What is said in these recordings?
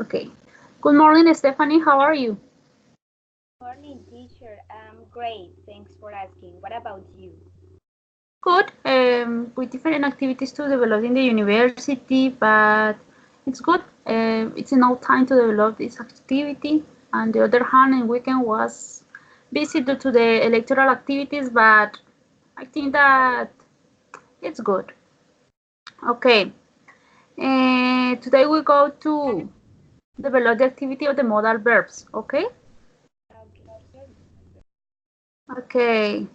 Okay. Good morning, Stephanie. How are you? Morning, teacher. I'm great. Thanks for asking. What about you? Good. With different activities to develop in the university, but it's good. It's enough time to develop this activity. On the other hand, in weekend was busy due to the electoral activities, but I think that it's good. Okay. Today we go to develop the activity of the modal verbs. Okay. Okay, teacher. Okay.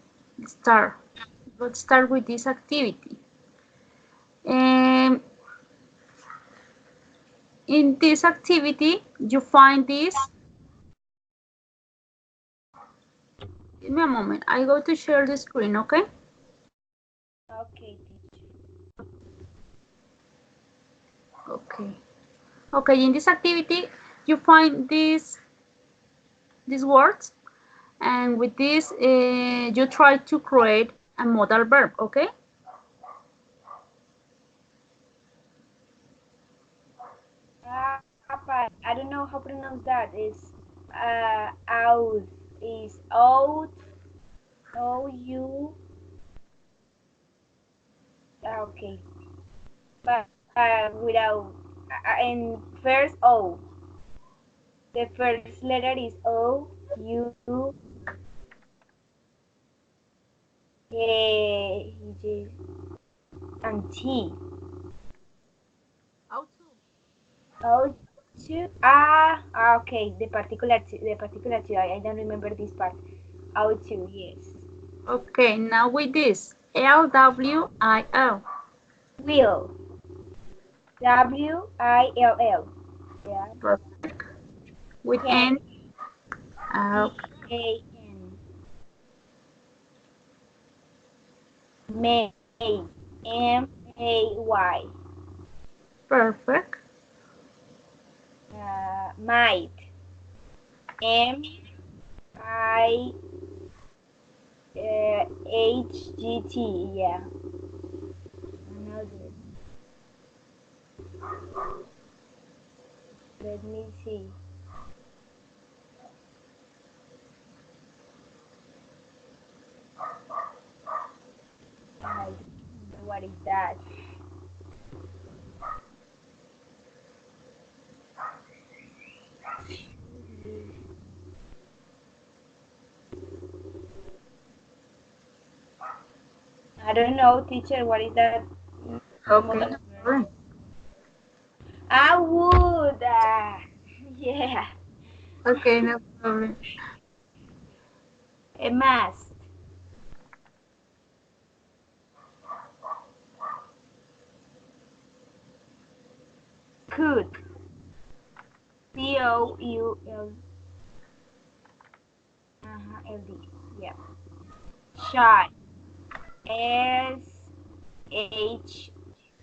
Start. Let's start with this activity. Um, in this activity, you find this. Give me a moment. I go to share the screen, okay? Okay, teacher. Okay. Okay, in this activity, you find these words, and with this, you try to create a modal verb, okay? But I don't know how to pronounce that. It's out. Is out. O U. Okay. But without and first O. The first letter is O U A G and T. How to? O two. Okay. The particular two. I don't remember this part. O two. Yes. Okay, now with this, L-W-I-L. Will. Will. Yeah. Perfect. With Can. N, uh, CAN. May. MAY. perfect. Might. MIHGT. Yeah. Another. Let me see. I don't know what is that. I don't know, teacher. What is that? Okay, Modal no verb. problem. I would. Yeah. Okay, no problem. A mast. Could. COUL. LD. Yeah. Shy.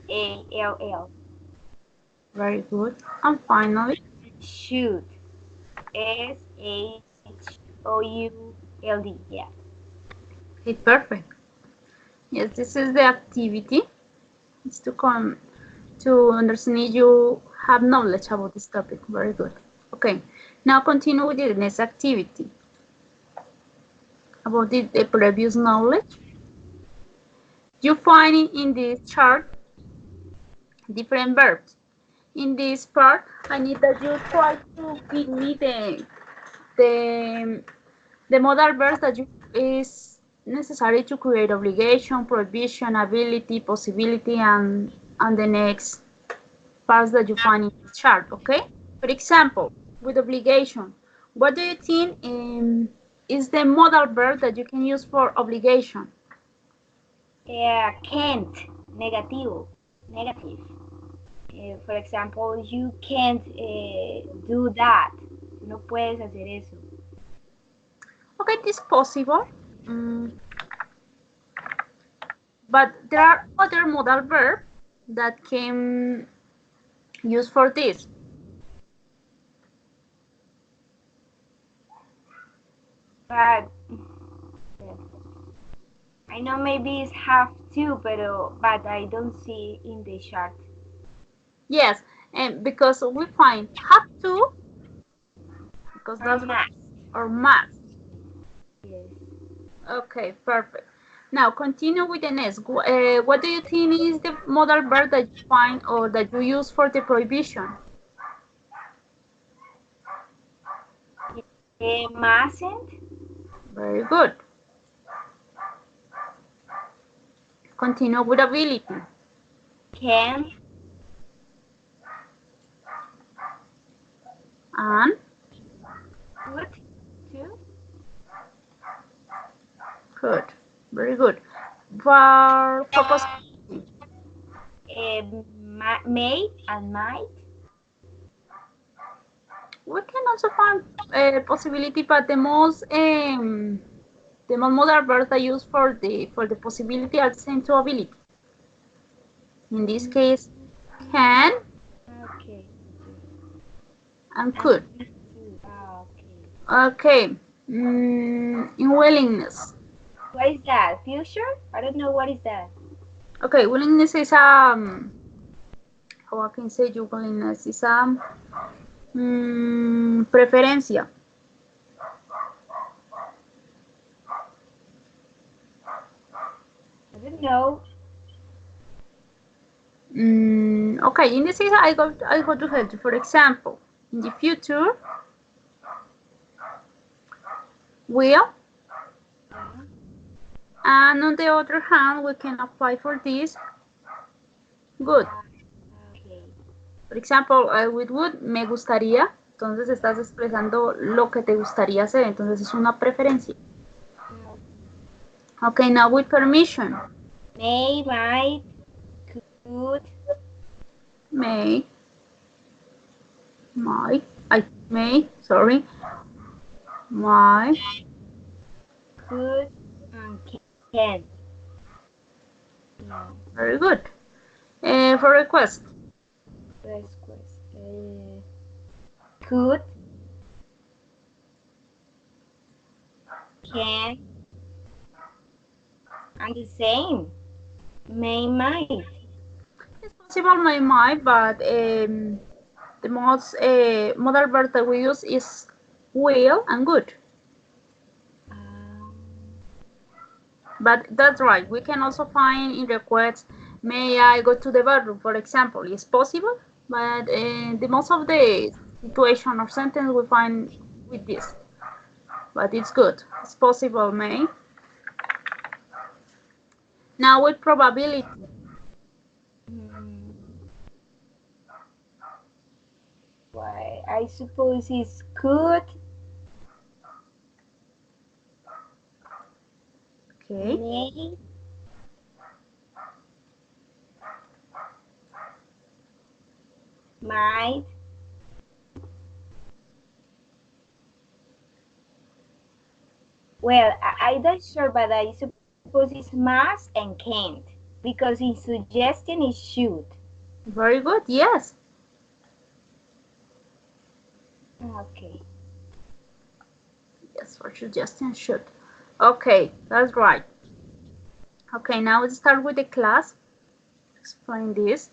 SHALL. Very good. And finally, Should. SHOULD. Yeah. okay, perfect. Yes, this is the activity. It's to come to understand you have knowledge about this topic. Very good. Okay, now continue with the next activity about the previous knowledge. You find in this chart different verbs. In this part, I need that you try to give me the the modal verbs that you is necessary to create obligation, prohibition, ability, possibility, and the next parts that you find in this chart. Okay. For example, with obligation, what do you think is the modal verb that you can use for obligation? Yeah. Can't. Negativo. Negative. For example, you can't do that. No puedes hacer eso. Okay, it is possible, mm, but there are other modal verbs that can use for this. But I know maybe it's have to, but I don't see in the chart. Yes, And because we find have to, because Or that's must. or must. Yes. Okay, perfect. Now continue with the next. What do you think is the modal verb that you find or that you use for the prohibition? Mustn't. Very good. Continue with ability. Can. And Would. To. good. Very good. For possibility. May and might. We can also find a possibility, but the most modal verbs I use for the possibility are the same to ability. In this case, can Okay. and could. Okay. Okay. In willingness. What is that? Future? I don't know what is that. Okay, willingness is how I can say you willingness is preferencia. I don't know. Okay, in this case, I go to help you. For example, in the future, will, and on the other hand, we can apply for this good. Okay. For example, with would, me gustaría. Entonces estás expresando lo que te gustaría hacer. Entonces es una preferencia. Okay, now with permission. May, might, could. May, sorry. Might, Could and can. very good. For request. Could, can, and the same. May, might. It's possible may might, but the most modal verb that we use is will and good. But that's right. We can also find in requests, may I go to the bathroom, for example. It's possible, but the most of the situation or sentence we find with this. But it's good. It's possible, may. Now with probability. Why, I suppose it's could. Okay. May. Might. Well, I'm not sure, but I suppose it's must and can't, because in suggestion is should. Very good. Yes. Okay. Yes, for suggestion should. Okay, that's right. Okay, now let's start with the class. Explain this.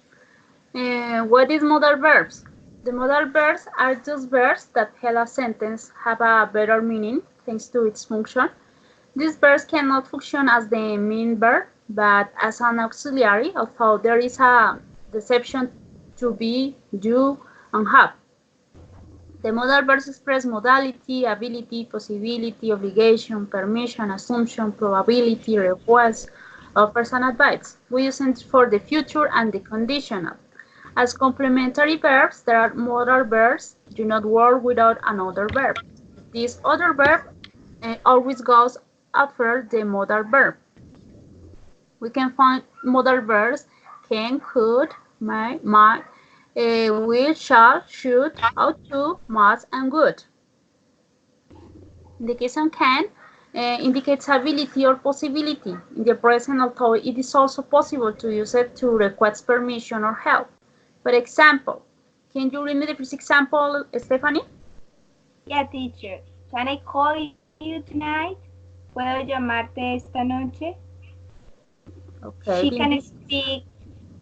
What is modal verbs? The modal verbs are just verbs that help a sentence have a better meaning thanks to its function. These verbs cannot function as the main verb, but as an auxiliary, although there is a exception to be, do, and have. The modal verbs express modality, ability, possibility, obligation, permission, assumption, probability, request, offers, and advice. We use them for the future and the conditional. As complementary verbs, there are modal verbs do not work without another verb. This other verb always goes after the modal verb. We can find modal verbs can, could, might, will, shall, should, ought to, must, and would. In the case of can, indicates ability or possibility. In the present, although it is also possible to use it to request permission or help. For example, can you read me the first example, Stephanie? Yeah, teacher. Can I call you tonight? ¿Puedo llamarte esta noche? Okay. She can speak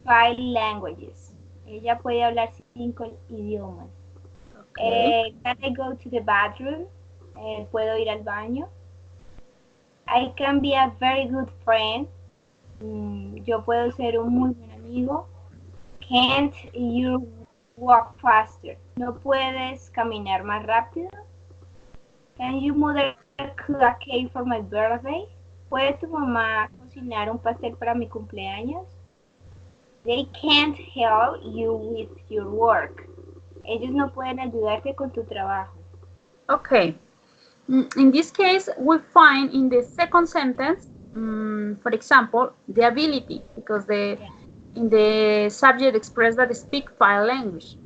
5 languages. Ella puede hablar 5 idiomas. Okay. Can I go to the bathroom? ¿Puedo ir al baño? I can be a very good friend. Yo puedo ser un muy buen amigo. Can't you walk faster? ¿No puedes caminar más rápido? Can your mother cook a cake for my birthday? ¿Puede tu mamá cocinar un pastel para mi cumpleaños? They can't help you with your work. Ellos no pueden ayudarte con tu trabajo. Okay. In this case, we find in the second sentence, for example, the ability, because in the subject express that they speak 5 language.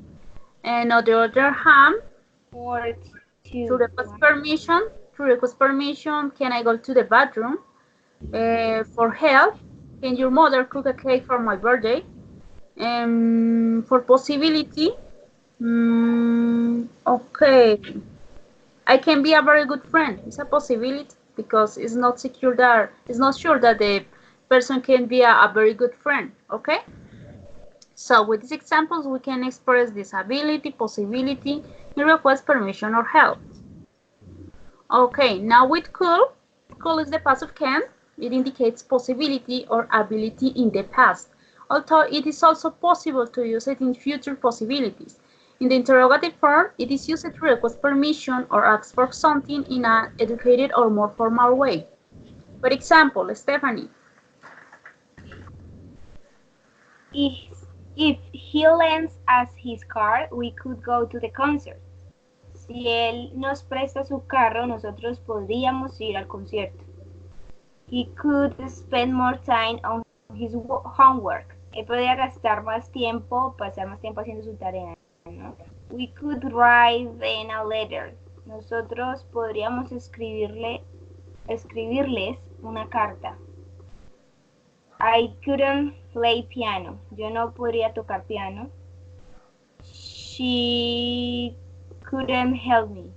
And on the other hand, Or to request permission, can I go to the bathroom? For help, can your mother cook a cake for my birthday? For possibility, okay, I can be a very good friend. It's a possibility because it's not secure that it's not sure that the person can be a very good friend. Okay. So with these examples, we can express this ability, possibility, and request permission or help. Okay, now with could. Could is the past of can. It indicates possibility or ability in the past, although it is also possible to use it in future possibilities. In the interrogative form, it is used to request permission or ask for something in an educated or more formal way. For example, Stephanie. If he lends us his car, we could go to the concert. Si él nos presta su carro, nosotros podríamos ir al concierto. He could spend more time on his homework. Él podría gastar más tiempo, pasar más tiempo haciendo su tarea, ¿no? We could write them a letter. Nosotros podríamos escribirles una carta. I couldn't play piano. Yo no podría tocar piano. She couldn't help me.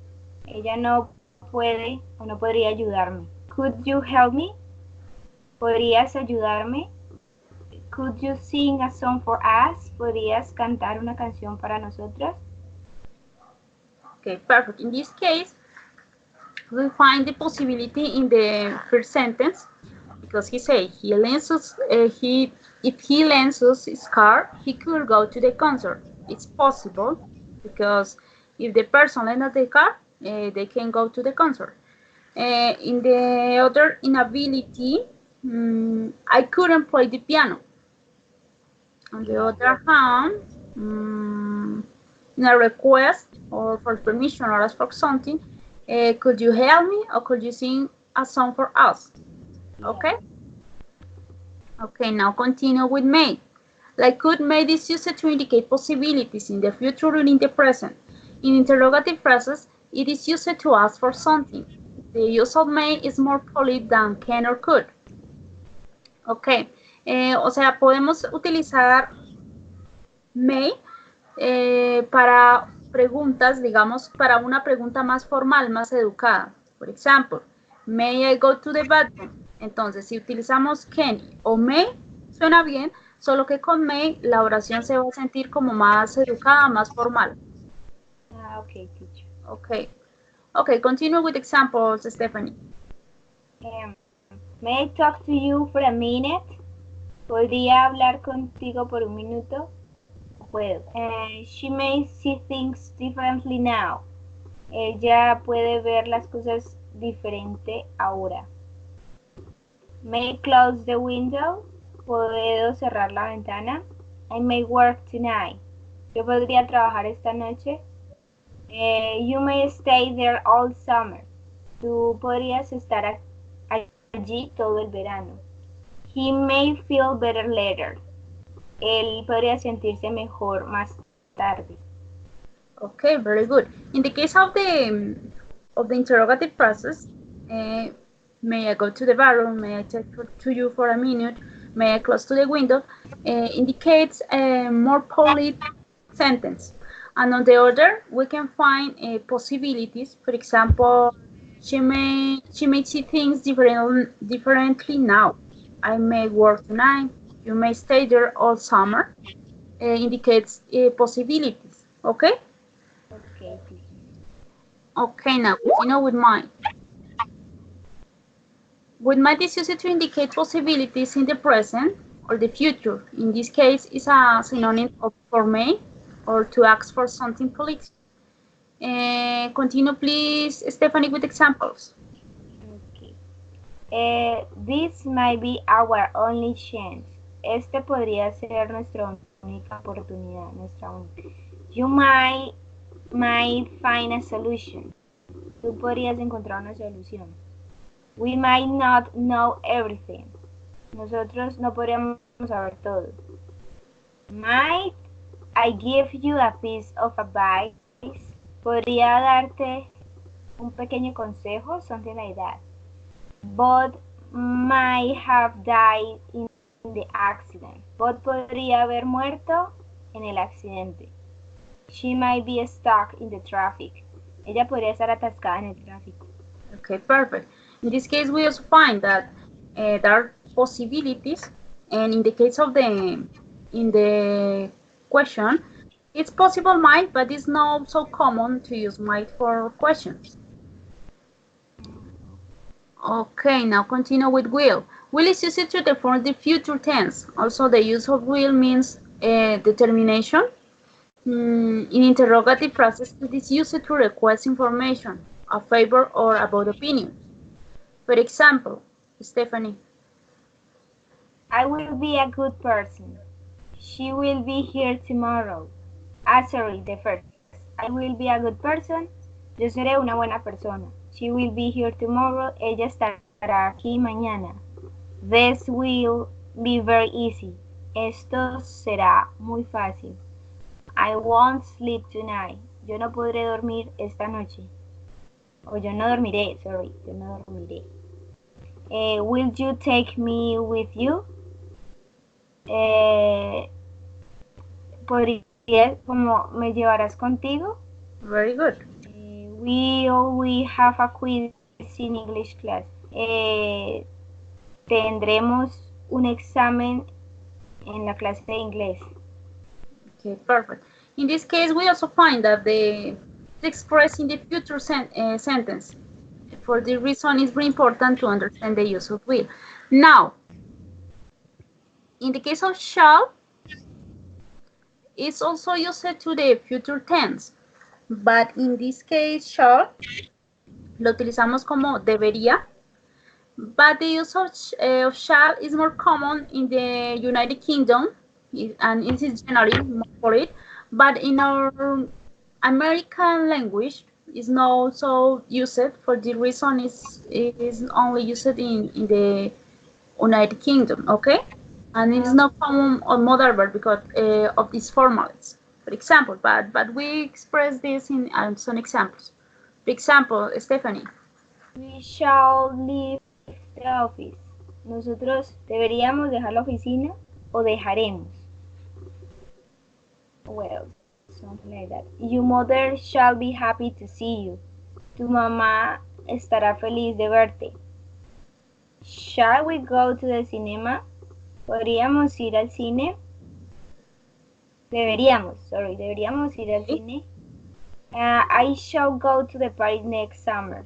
Ella no puede o no podría ayudarme. Could you help me? ¿Podrías ayudarme? Could you sing a song for us? ¿Podrías cantar una canción para nosotros? Okay, perfect. In this case, we find the possibility in the first sentence because he said he lends us if he lends us his car, he could go to the concert. It's possible because if the person lends us the car, they can go to the concert. In the other inability, I couldn't play the piano. On the other hand, in a request or for permission or ask for something, could you help me or could you sing a song for us? Okay. Okay, now continue with may. Like could may is used to indicate possibilities in the future or in the present. In interrogative phrases, it is used to ask for something. The use of may is more polite than can or could. Okay, o sea, podemos utilizar may para preguntas, digamos, para una pregunta más formal, más educada. Por ejemplo, may I go to the bathroom? Entonces, si utilizamos can o may, suena bien, solo que con may la oración se va a sentir como más educada, más formal. Okay, teacher. Okay. Okay, continue with examples, Stephanie. May I talk to you for a minute? ¿Podría hablar contigo por un minuto? Puedo. She may see things differently now. Ella puede ver las cosas diferente ahora. May I close the window? ¿Puedo cerrar la ventana? I may work tonight. Yo podría trabajar esta noche. You may stay there all summer. Tú podrías estar allí todo el verano. He may feel better later. Él podría sentirse mejor más tarde. Okay, very good. In the case of the interrogative process, may I go to the bathroom? May I talk to you for a minute? May I close to the window? Indicates a more polite sentence. And on the other, we can find possibilities. For example, she may see things differently now. I may work tonight. You may stay there all summer. indicates possibilities. Okay? Okay, please. Okay, now continue with mine. With might is used to indicate possibilities in the present or the future. In this case, it's a synonym of for may or to ask for something political. Continue, please, Stephanie, with examples. Okay. This might be our only chance. Este podría ser nuestra única oportunidad, nuestra única. You might find a solution. Tú podrías encontrar una solución. We might not know everything. Nosotros no podríamos saber todo. Might I give you a piece of advice? Podría darte un pequeño consejo, something like that. Bob might have died in the accident. Bob podría haber muerto en el accidente. She might be stuck in the traffic. Ella podría estar atascada en el tráfico. Okay, perfect. In this case, we also find that there are possibilities, and in the case of the question, it's possible might, but it's not so common to use might for questions. Okay, now continue with will. Will is used to form the future tense. Also, the use of will means determination. In interrogative phrases, it is used to request information, a favor, or about opinions. For example, Stephanie. I will be a good person. She will be here tomorrow. Sorry, the first. I will be a good person. Yo seré una buena persona. She will be here tomorrow. Ella estará aquí mañana. This will be very easy. Esto será muy fácil. I won't sleep tonight. Yo no podré dormir esta noche. O yo no dormiré, sorry. Yo no dormiré. Will you take me with you? Podría, como, ¿me llevarás contigo? Very good. Will we have a quiz in English class? Tendremos un examen en la clase de inglés. Okay, perfect. In this case, we also find that the expressed in the future sentence. For this reason, it's very important to understand the use of will. Now, in the case of shall, it's also used to the future tense. But in this case, shall, lo utilizamos como debería. But the use of shall is more common in the United Kingdom, and it is generally more for it. But in our American language, is not so used. For the reason it is only used in the United Kingdom, okay? And it is not common on modern verb because of these formats, for example. But we express this in some examples. For example, Stephanie. We shall leave the office. Nosotros deberíamos dejar la oficina o dejaremos. Well, something like that. Your mother shall be happy to see you. Tu mamá estará feliz de verte. Shall we go to the cinema? ¿Podríamos ir al cine? Deberíamos ir al cine. I shall go to the party next summer.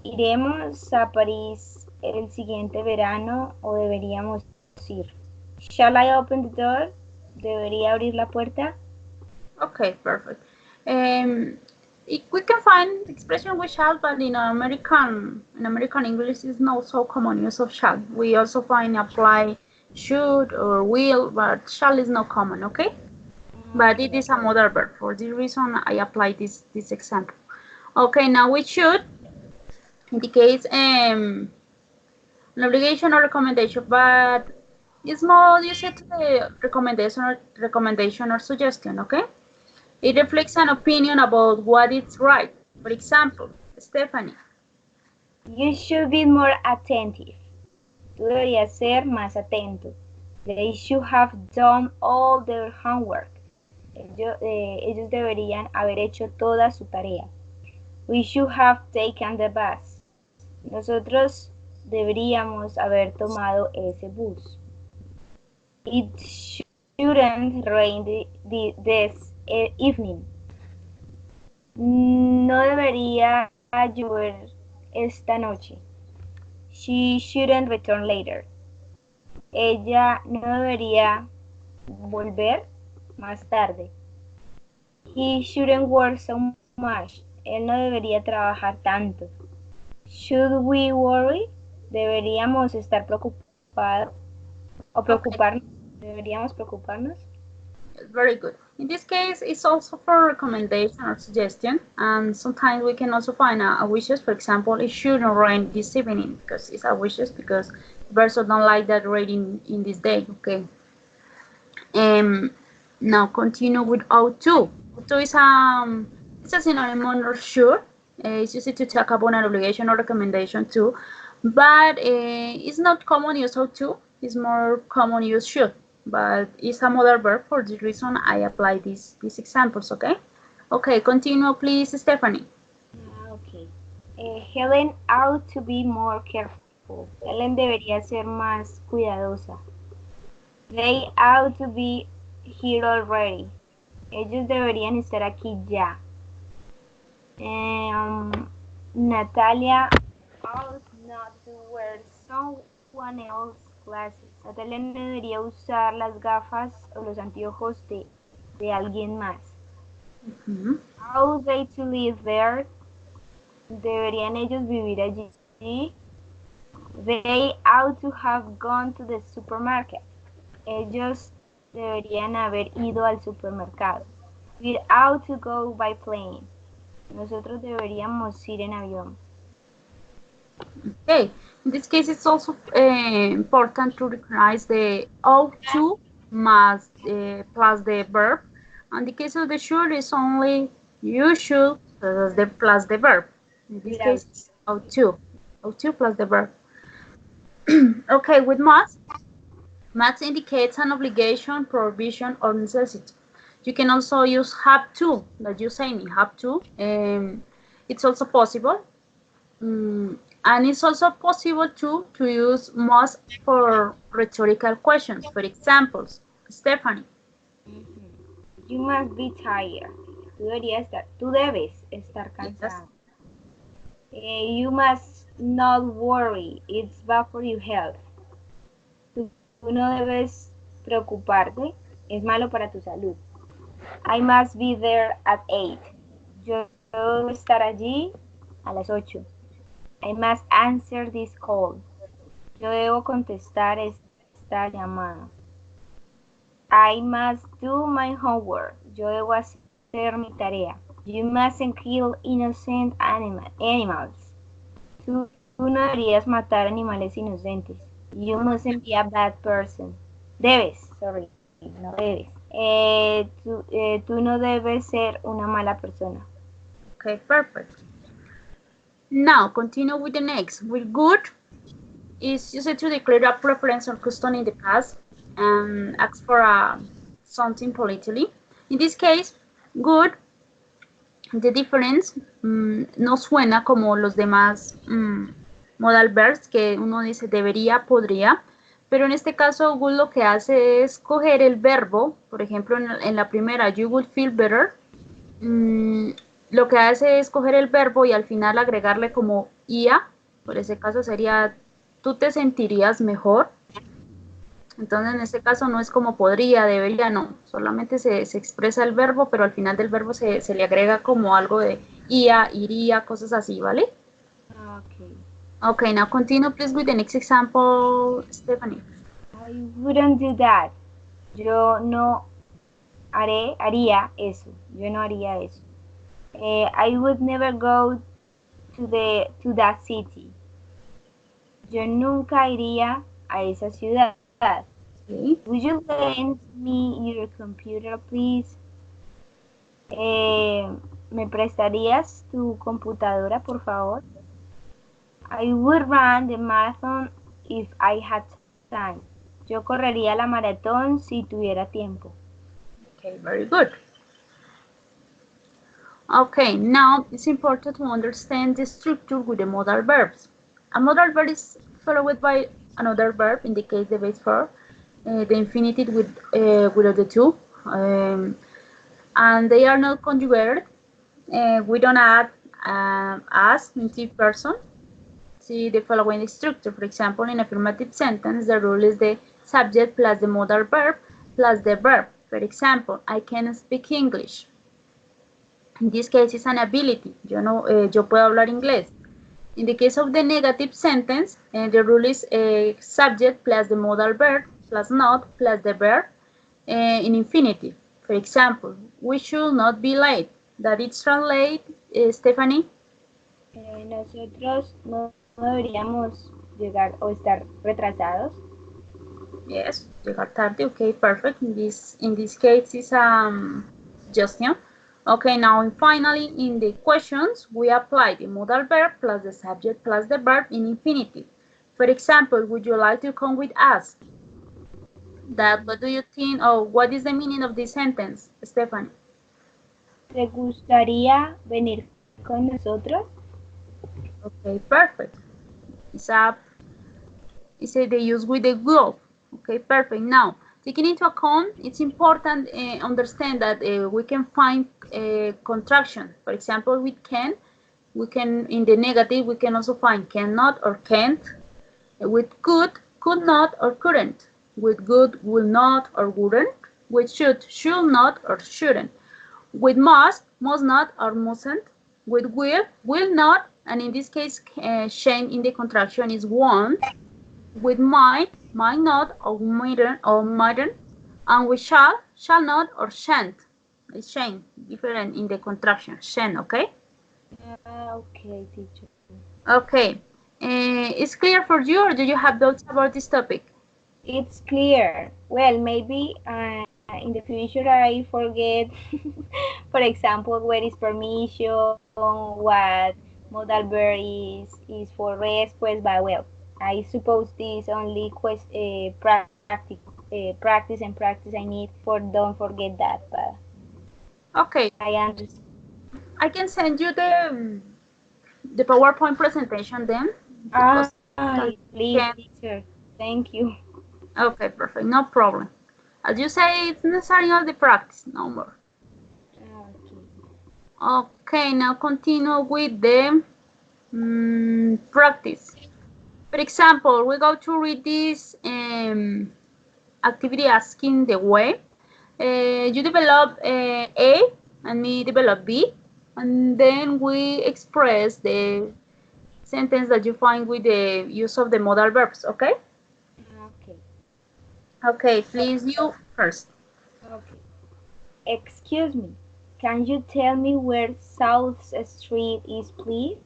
¿Iremos a París el siguiente verano o deberíamos ir? Shall I open the door? ¿Debería abrir la puerta? Okay, perfect. We can find expression with shall, but in American English is not so common use of shall. We also find apply should or will, but shall is not common, okay? But it is a modal verb. For this reason, I apply this example. Okay, now we should indicate an obligation or recommendation, but it's more used to the recommendation or suggestion, okay? It reflects an opinion about what is right. For example, Stephanie. You should be more attentive. Tú deberías ser más atento. They should have done all their homework. Ellos deberían haber hecho toda su tarea. We should have taken the bus. Nosotros deberíamos haber tomado ese bus. It shouldn't rain this evening. No debería llover esta noche. She shouldn't return later. Ella no debería volver más tarde. He shouldn't work so much. Él no debería trabajar tanto. Should we worry? Deberíamos estar preocupados o preocuparnos. Deberíamos preocuparnos. Very good. In this case, it's also for recommendation or suggestion, and sometimes we can also find a wishes. For example, it shouldn't rain this evening because it's a wishes because the person don't like that rain in this day. Okay. Now continue with O2. O2 is it's a synonym under should. It's used to talk about an obligation or recommendation too, but it's not common use O2. It's more common use should, but it's a modal verb. For this reason, I apply these examples. Okay. Okay. Continue, please, Stephanie. Okay. Helen ought to be more careful. Helen debería ser más cuidadosa. They ought to be here already. Ellos deberían estar aquí ya. Natalia ought not to wear someone else's glasses. Natalia no debería usar las gafas o los anteojos de alguien más. Ought they to live there? ¿Deberían ellos vivir allí? They ought to have gone to the supermarket. Ellos deberían haber ido al supermercado. We ought to go by plane. Nosotros deberíamos ir en avión. Okay. In this case, it's also important to recognize the ought to must plus the verb. In the case of the should, it's only you should plus the verb. In this case, it's ought to plus the verb. Okay, with must indicates an obligation, prohibition, or necessity. You can also use have to, that you say me, have to. It's also possible. And it's also possible to use must for rhetorical questions. For examples, Stephanie. You must be tired. Tú debes estar cansado. You must not worry. It's bad for your health. Tú no debes preocuparte. Es malo para tu salud. I must be there at 8. Yo debo estar allí a las 8. I must answer this call. Yo debo contestar esta llamada. I must do my homework. Yo debo hacer mi tarea. You mustn't kill innocent animals. Tú no deberías matar animales inocentes. You mustn't be a bad person. Debes, sorry, no debes. Tú no debes ser una mala persona. Okay, perfect. Now, continue with the next. With good is used to declare a preference or custom in the past and ask for something politely. In this case, good, the difference no suena como los demás modal verbs que uno dice debería, podría, pero en este caso good lo que hace es coger el verbo, por ejemplo en la primera, you would feel better, lo que hace es coger el verbo y al final agregarle como ia, por ese caso sería tú te sentirías mejor. Entonces en este caso no es como podría, debería, no, solamente se expresa el verbo, pero al final del verbo se le agrega como algo de ia, iría, cosas así, ¿vale? Okay. Okay, now continue please with the next example, Stephanie. I wouldn't do that. Yo no haría eso. Yo no haría eso. I would never go to that city. Yo nunca iría a esa ciudad. Okay. Would you lend me your computer, please? ¿Me prestarías tu computadora, por favor? I would run the marathon if I had time. Yo correría la maratón si tuviera tiempo. Okay, very good. Okay, now it's important to understand the structure with the modal verbs. A modal verb is followed by another verb, in the case the base verb. the infinitive with the two, and they are not conjugated. We don't add as in third person. See the following structure. For example, in affirmative sentence, the rule is the subject plus the modal verb plus the verb. For example, I can speak English. In this case, it's an ability. Yo puedo hablar inglés. In the case of the negative sentence, the rule is subject plus the modal verb plus not plus the verb in infinitive. For example, we should not be late. That is translate, Stephanie. Nosotros no deberíamos llegar o estar retrasados. Yes, llegar tarde. Okay, perfect. In this case, is Justin. Okay, now finally in the questions we apply the modal verb plus the subject plus the verb in infinitive. For example, would you like to come with us? What do you think? Oh, what is the meaning of this sentence, Stephanie? ¿Te gustaría venir con nosotros? Okay, perfect. It's they use with the globe. Okay, perfect. Now, taking into account, it's important understand that we can find contraction. For example, we can in the negative, we can also find cannot or can't. With could not or couldn't. With good, will not or wouldn't. With should not or shouldn't. With must not or mustn't. With will not, and in this case, shame in the contraction is won't. With might not or mightn't. And with shall not or shan't. It's shame, different in the contraction. Shan't, okay? Okay, teacher. Okay. It's clear for you, or do you have doubts about this topic? It's clear. Well, maybe in the future I forget, for example, where is permission, what modal verb is for rest, pues, but well, I suppose this only practice and practice I need for don't forget that, but okay. I understand. I can send you the PowerPoint presentation then. Please, teacher. Thank you. Okay, perfect. No problem. As you say, it's necessary all the practice, no more. Okay, now continue with the practice. For example, we go to read this activity asking the way. You develop A and me develop B, and then we express the sentence that you find with the use of the modal verbs, okay? Okay. Okay, please, you first. Okay. Excuse me, can you tell me where South Street is, please?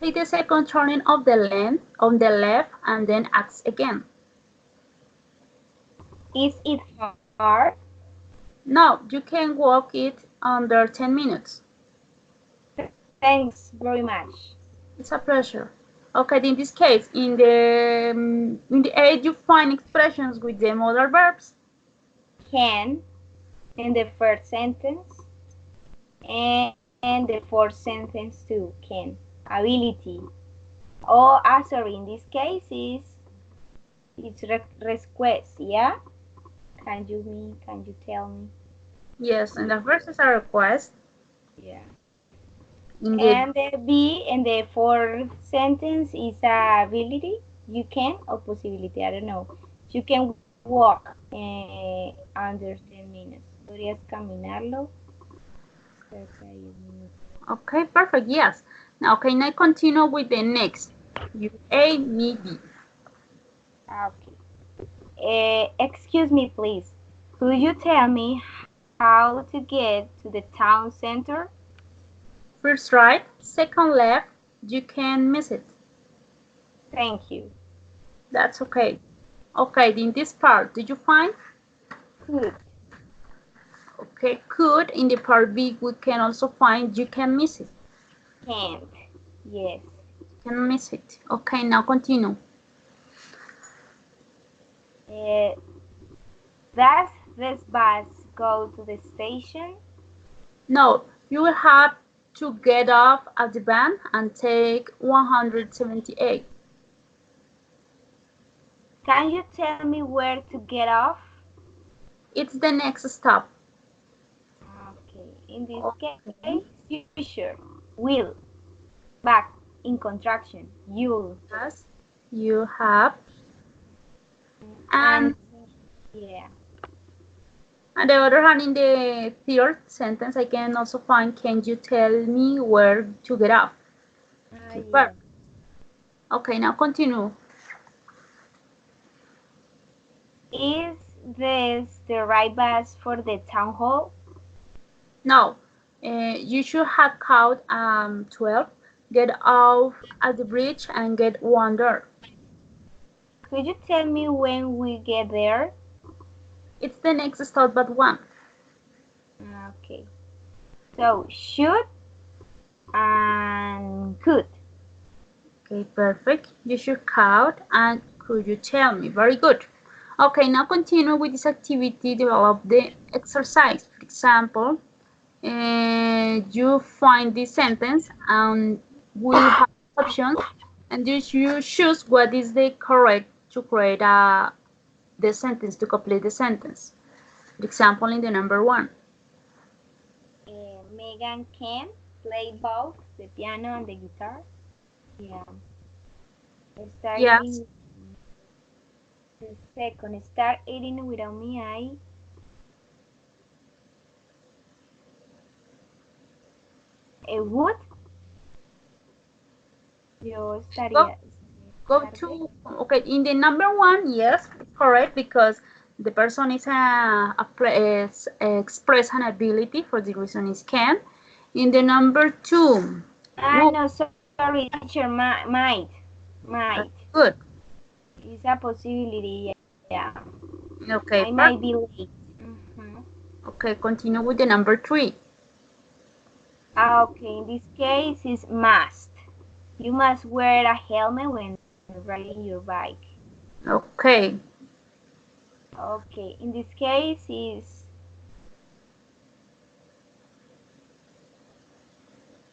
Take the second turning of the lane on the left and then ask again. Is it hard? No, you can walk it under 10 minutes. Thanks very much. It's a pleasure. Okay, in this case, in the A, you find expressions with the modal verbs. Can in the first sentence and the fourth sentence too. Can. Ability. Oh, sorry, in this case it's request, yeah? Can you tell me? Yes, and the first is a request. Yeah. And the B in the fourth sentence is ability. You can or possibility, I don't know. You can walk under 10 minutes. ¿Podrías caminarlo? Okay, perfect, yes. Now, can I continue with the next? You A, me B. Okay. Excuse me, please. Could you tell me how to get to the town center? First right, second left, you can miss it. Thank you. That's okay. Okay, in this part, did you find? Could. Okay, could. In the part B, we can also find you can miss it. Can't. Yes. Can miss it. Okay, now continue. Does this bus go to the station? No, you will have to get off at the van and take 178. Can you tell me where to get off? It's the next stop. Okay. In this Okay. case, future. Will. Back. In contraction. You'll. Yes, you have. And And yeah. on the other hand, in the third sentence, I can also find, can you tell me where to get off? Okay, Yeah. perfect. Okay, now continue. Is this the right bus for the town hall? No, you should have called 12, get off at the bridge and get one there. Could you tell me when we get there? It's the next stop but one. Okay. So should and could. Okay, perfect. You should count and could you tell me? Very good. Okay, now continue with this activity, develop the exercise. For example, you find this sentence and we have options and you choose what is the correct to create the sentence, to complete the sentence. For example, in the number one. Megan can play both the piano and the guitar. Yeah. Start Yes, eating. The second, start eating without me. I would. Yo go estaría. go to, okay, in the number one, yes, correct, because the person is express an ability, for the reason is can. In the number two, would. No, sorry, teacher. Might. That's Might. good. It's a possibility. Yeah. Okay, I might be late. okay, continue with the number three. Okay, in this case, it's must. You must wear a helmet when riding your bike. Okay, Okay, in this case, is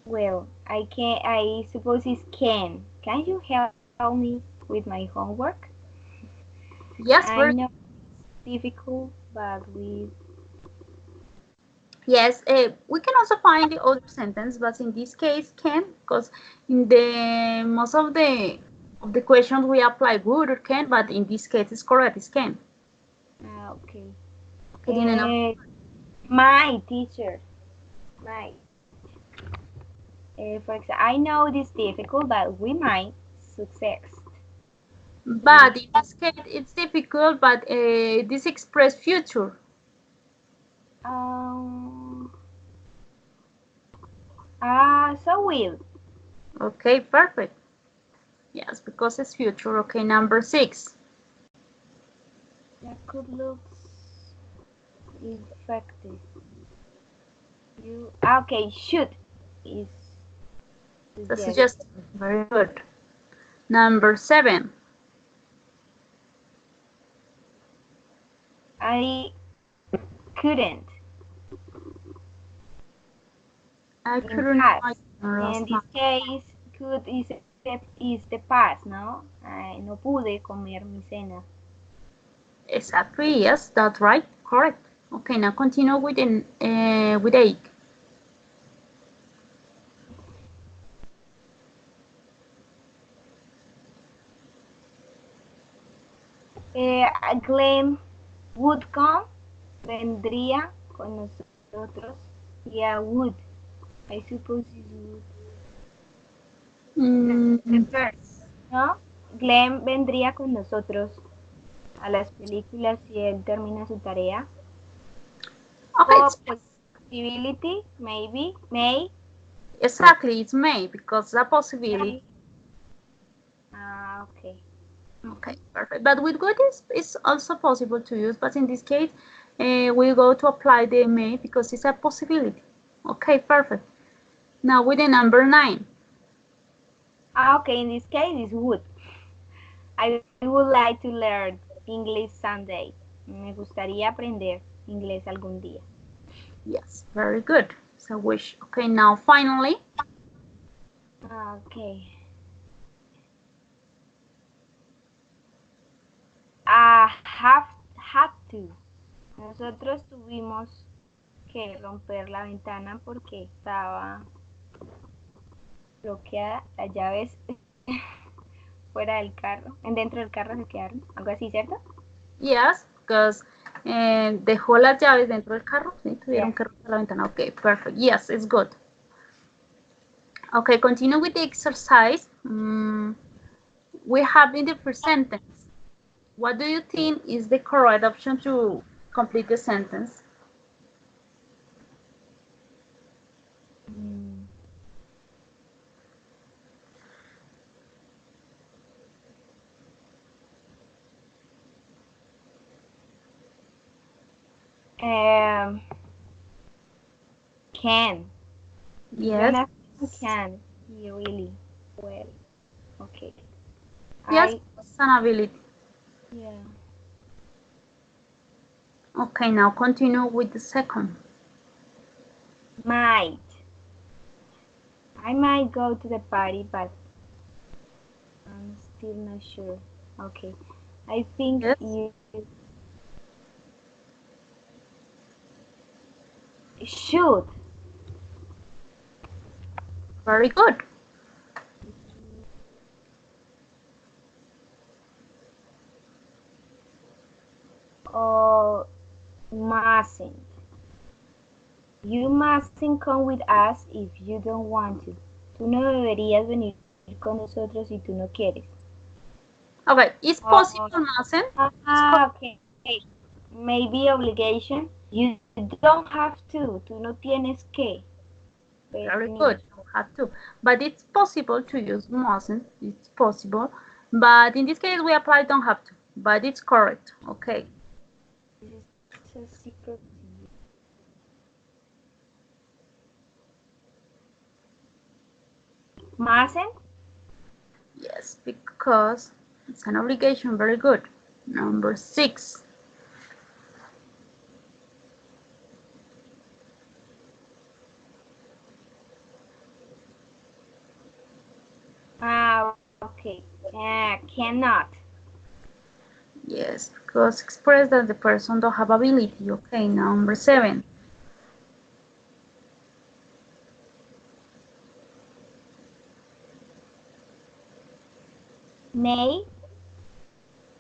well, I suppose it's can. Can you help me with my homework? yes, I very. know it's difficult, but Yes, we can also find the other sentence, but in this case, can, because in the most of the questions we apply would or can, but in this case, it's correct, it's can. okay. Okay, then another. My teacher, my. For example, I know it is difficult, but we might success. But in this case, it's difficult, but this express future. Um. So will. Okay, perfect. Yes, because it's future. Okay, number six. That could look effective. You okay? Should is The suggest. suggestion. Very good. Number seven. I couldn't I in couldn't find past. In last this night. case, could is the past, no? No pude comer mi cena. Exactly. Yes, that's right. Correct. Okay, now continue with eight. Glenn would come, vendría con nosotros. Yeah, would. I suppose it would. The Mm, first, ¿no? Glenn vendría con nosotros a las películas si él termina su tarea. okay, O possibility, maybe, may. exactly. It's may because the possibility. May. Okay. Okay, perfect. But with good is it's also possible to use, but in this case, we go to apply the may because it's a possibility. Okay, perfect. Now with the number nine. Okay, in this case, it's would. I would like to learn English someday. Me gustaría aprender inglés algún día. Yes, very good. So wish. Okay, now finally. Okay. had to. Nosotros tuvimos que romper la ventana porque estaba bloqueada, las llaves fuera del carro, dentro del carro se quedaron, algo así, ¿cierto? Yes, because dejó las llaves dentro del carro, ¿sí? Tuvieron que romper la ventana. Okay, perfect. Yes, it's good. Okay, continue with the exercise. We have in the first sentence. What do you think is the correct option to complete the sentence? Can. Yes. Can. You really well. Okay. Yes, it's an ability. Yeah. Okay, now continue with the second. Might. I might go to the party, but I'm still not sure. Okay. I think Yes. you should. Very good. Or mustn't. You mustn't come with us if you don't want to. Tú no deberías venir con nosotros si tú no quieres. Okay, it's possible, mustn't. Okay. Maybe obligation. You don't have to. Tú no tienes que. Very good. You don't have to. But it's possible to use mustn't. It's possible. But in this case, we apply don't have to. But it's correct. Okay. It's a secret. Mustn't? Yes, because it's an obligation. Very good. Number 6. Okay. Cannot. Yes, because express that the person don't have ability. Okay, number 7. May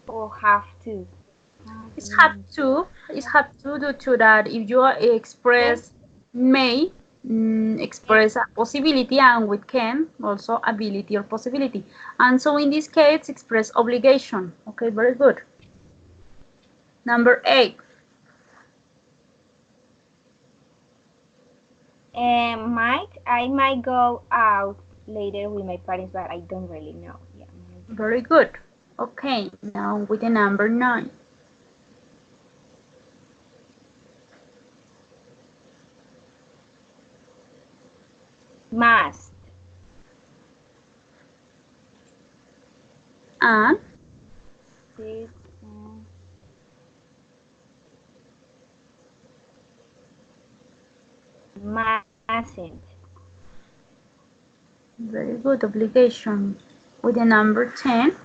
or have to? It's have to. It's have to due to that if you express may, express a possibility, and with can also ability or possibility. And so in this case, express obligation. Okay, very good. Number 8. I might go out later with my parents, but I don't really know. Yeah. Very good. Okay, now with the number 9. Must. And Mustn't. very good, obligation. With the number 10.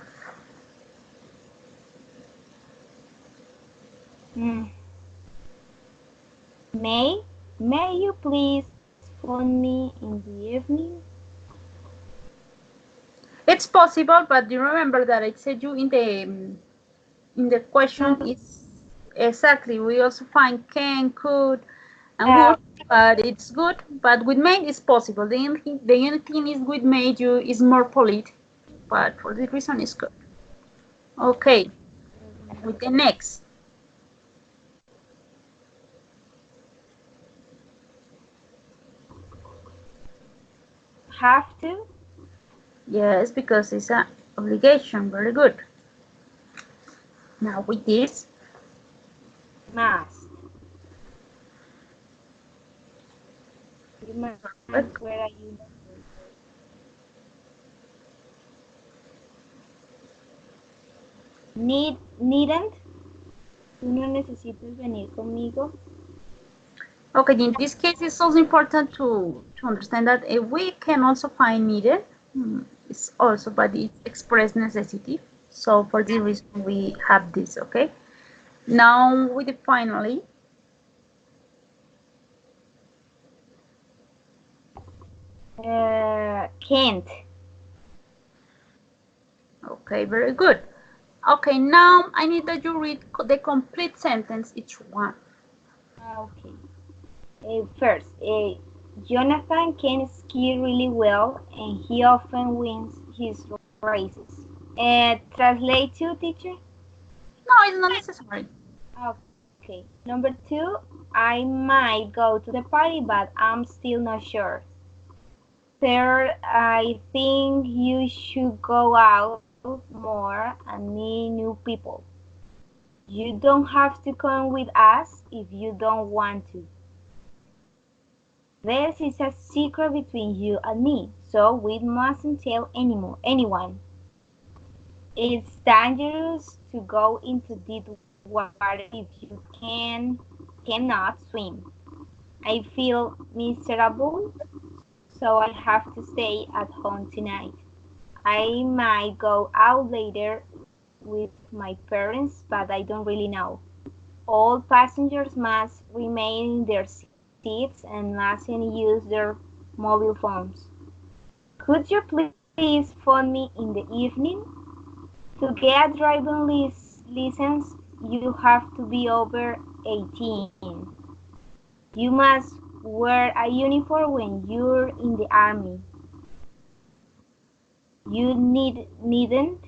May you please phone me in the evening? It's possible, but you remember that I said you in the question is exactly. We also find can, could, and would, but it's good. But with may, it's possible. The only thing is with may you is more polite, but for this reason, it's good. Okay, with the next. Have to? Yes, because it's an obligation. Very good. Now with this. Must. Where are you? Needn't? ¿Tú no necesitas venir conmigo? Okay, in this case, it's also important to understand that we can also find needed. It's also, but it's express necessity. So for this reason, we have this, okay? Now with the finally. Can't. Okay, very good. Okay, now I need that you read the complete sentence, each one. Okay. First, Jonathan can ski really well and he often wins his races. Translate to teacher? No, it's not necessary. Okay. Number two, I might go to the party, but I'm still not sure. Third, I think you should go out more and meet new people. You don't have to come with us if you don't want to. This is a secret between you and me, so we mustn't tell anyone. It's dangerous to go into deep water if you cannot swim. I feel miserable, so I have to stay at home tonight. I might go out later with my parents, but I don't really know. All passengers must remain in their seats and mustn't use their mobile phones. Could you please phone me in the evening? To get driving license, you have to be over 18. You must wear a uniform when you're in the army. You needn't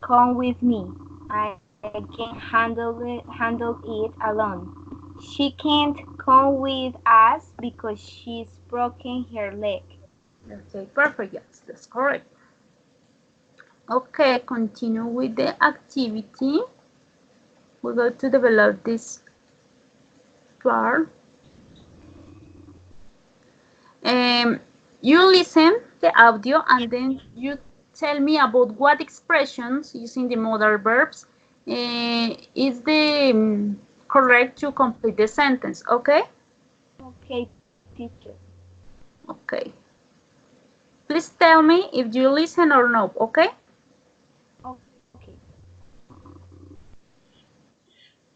come with me. I can handle it alone. She can't come with us because she's broken her leg. Okay, perfect. Yes, that's correct. Okay, continue with the activity. We're going to develop this part. You listen the audio and then you tell me about what expressions using the modal verbs is the correct to complete the sentence. Okay? Okay, teacher. Okay. Please tell me if you listen or no. Okay? Okay.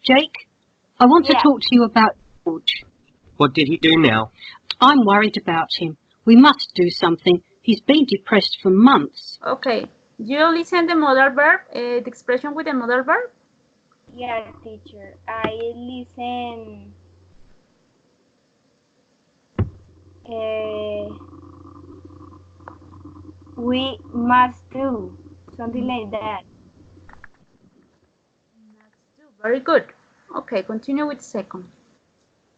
Jake, I want to Yeah. talk to you about George. What did he do now? I'm worried about him. We must do something. He's been depressed for months. Okay. You listen the modal verb, the expression with the modal verb? Yeah, teacher. I listen. We must do something like that. Very good. Okay, continue with second.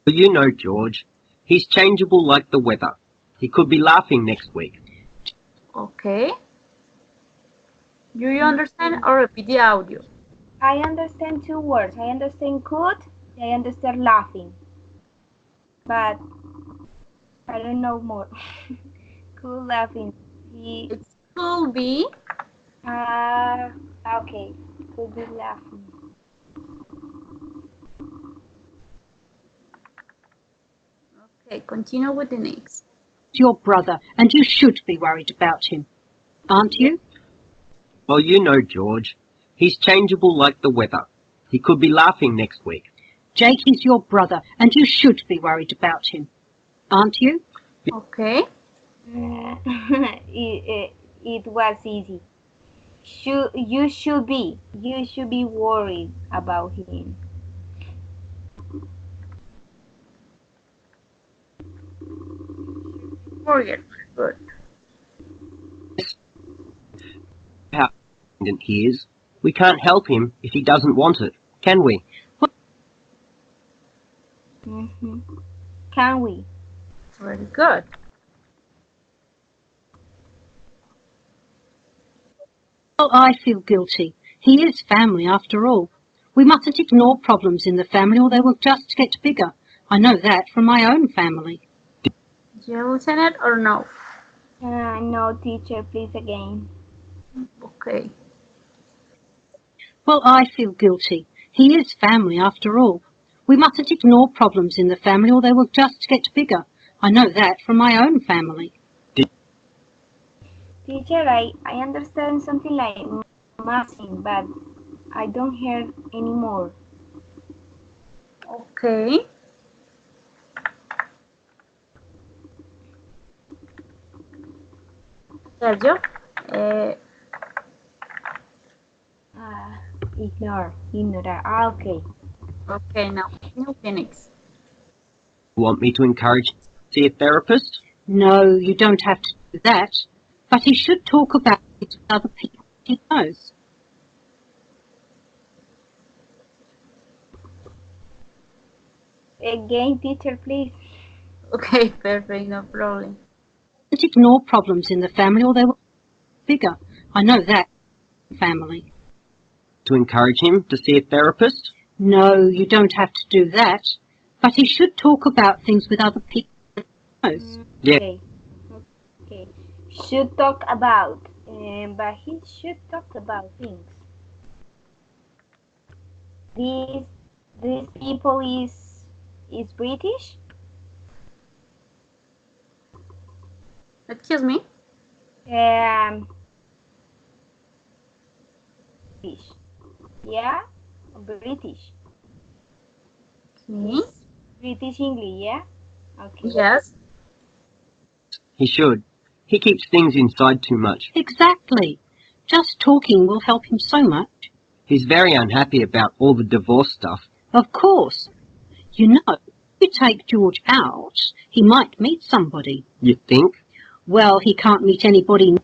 Well, you know George. He's changeable like the weather. He could be laughing next week. Okay. Do you understand or repeat the audio? I understand two words. I understand could. I understand laughing. But I don't know more. Could laughing. He. It could be. Okay. Could be laughing. Okay, continue with the next. Your brother, and you should be worried about him. Aren't you? Well, you know George. He's changeable like the weather. He could be laughing next week. Jake is your brother, and you should be worried about him. Aren't you? Okay. It was easy. You should be worried about him. Forget. Good. How independent he is. We can't help him if he doesn't want it, can we? Can we? Very good. Well, I feel guilty. He is family after all. We mustn't ignore problems in the family or they will just get bigger. I know that from my own family. Do you listen it or no? No, teacher, please again. Okay. Well, I feel guilty. He is family after all. We mustn't ignore problems in the family or they will just get bigger. I know that from my own family. Teacher, I understand something like amazing, but I don't hear anymore. Okay. Sergio, Ignora. Ah, okay. okay, now new Phoenix. Want me to encourage him to see a therapist? No, you don't have to do that. But he should talk about it with other people he knows. Again, teacher, please. Okay, perfect, no problem. Don't ignore problems in the family or they will get bigger. I know that, family. To encourage him to see a therapist? No, you don't have to do that. But he should talk about things with other people he knows. Yeah. Okay. Okay. Should talk about. But he should talk about things. These people is British. Excuse me? British. Yeah, British. Okay. British English. Yeah. Okay. Yes. He should. He keeps things inside too much. Exactly. Just talking will help him so much. He's very unhappy about all the divorce stuff. Of course. You know, if you take George out, he might meet somebody. You think? Well, he can't meet anybody.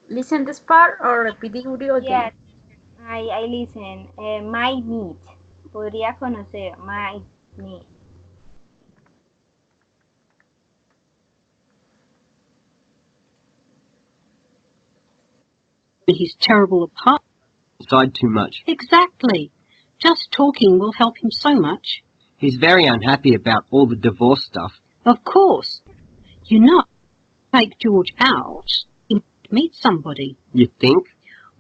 Listen this part or repeat the audio again. Yes, I listen. Might meet. Podría conocer. Might meet. In his terrible apartment. Inside too much. Exactly. Just talking will help him so much. He's very unhappy about all the divorce stuff. Of course. You know, take George out, he might meet somebody. You think?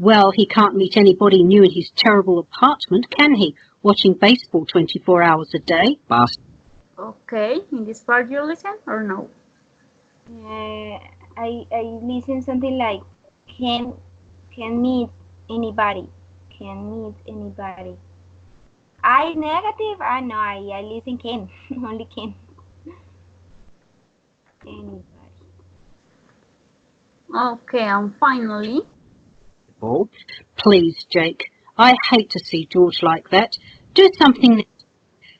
Well, he can't meet anybody new in his terrible apartment, can he? Watching baseball 24 hours a day. Bastard. Okay, in this part you listen or no? I listen something like can meet anybody. Can meet anybody. I negative. No, I listen can. Only can. Anybody. Okay, and finally, Oh? Please, Jake. I hate to see George like that. Do something.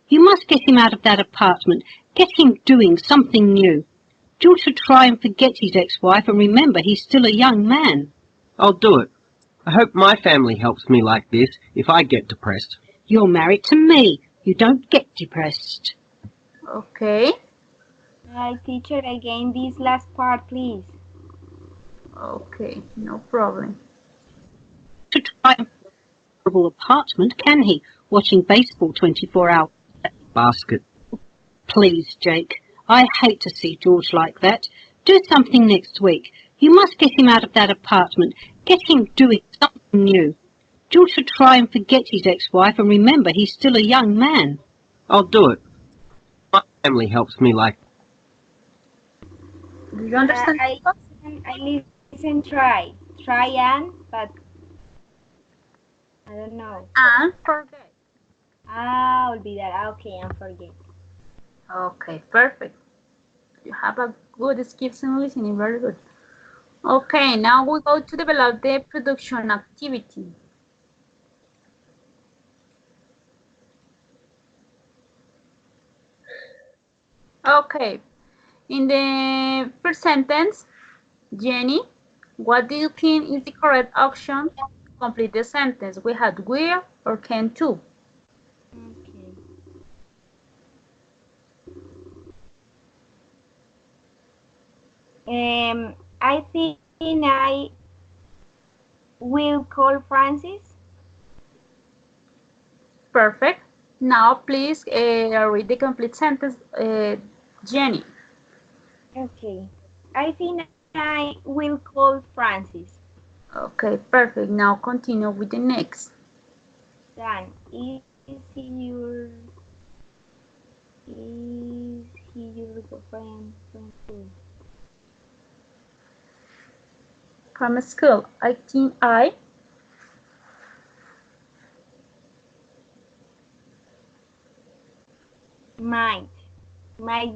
You must get him out of that apartment. Get him doing something new. George should try and forget his ex-wife and remember he's still a young man. I'll do it. I hope my family helps me like this if I get depressed. You're married to me. You don't get depressed. okay, Teacher, again this last part, please. okay, no problem. To try and terrible apartment, can he? Watching baseball 24 hours. Basket. Please, Jake. I hate to see George like that. Do something next week. You must get him out of that apartment. Get him doing something new. George should try and forget his ex-wife and remember he's still a young man. I'll do it. My family helps me like. Do you understand? I listen try and but I don't know. And forget. Olvidar. Okay, and forget. Okay, perfect. You have a good skills in listening, very good. Okay, now we go to develop the production activity. Okay, in the first sentence, Jenny, what do you think is the correct option to complete the sentence? We had will or can too. Okay. I think I will call Francis. Perfect. Now please read the complete sentence, Jenny. Okay. I think I will call Francis. Okay, perfect. Now continue with the next. Dan, is he your girlfriend from school? from school. I think I might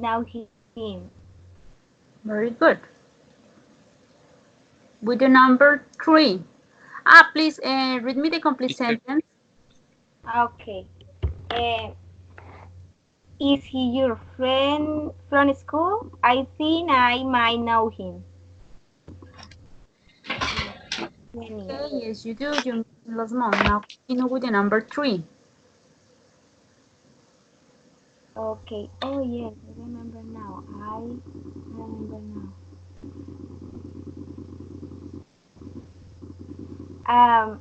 know him. very good. With the number 3. Please read me the complete sentence. Okay. Is he your friend from school? I think I might know him. Okay, yes, you do. You mentioned last month. Now continue with the number 3. Okay. Oh yes, I remember now. I remember now.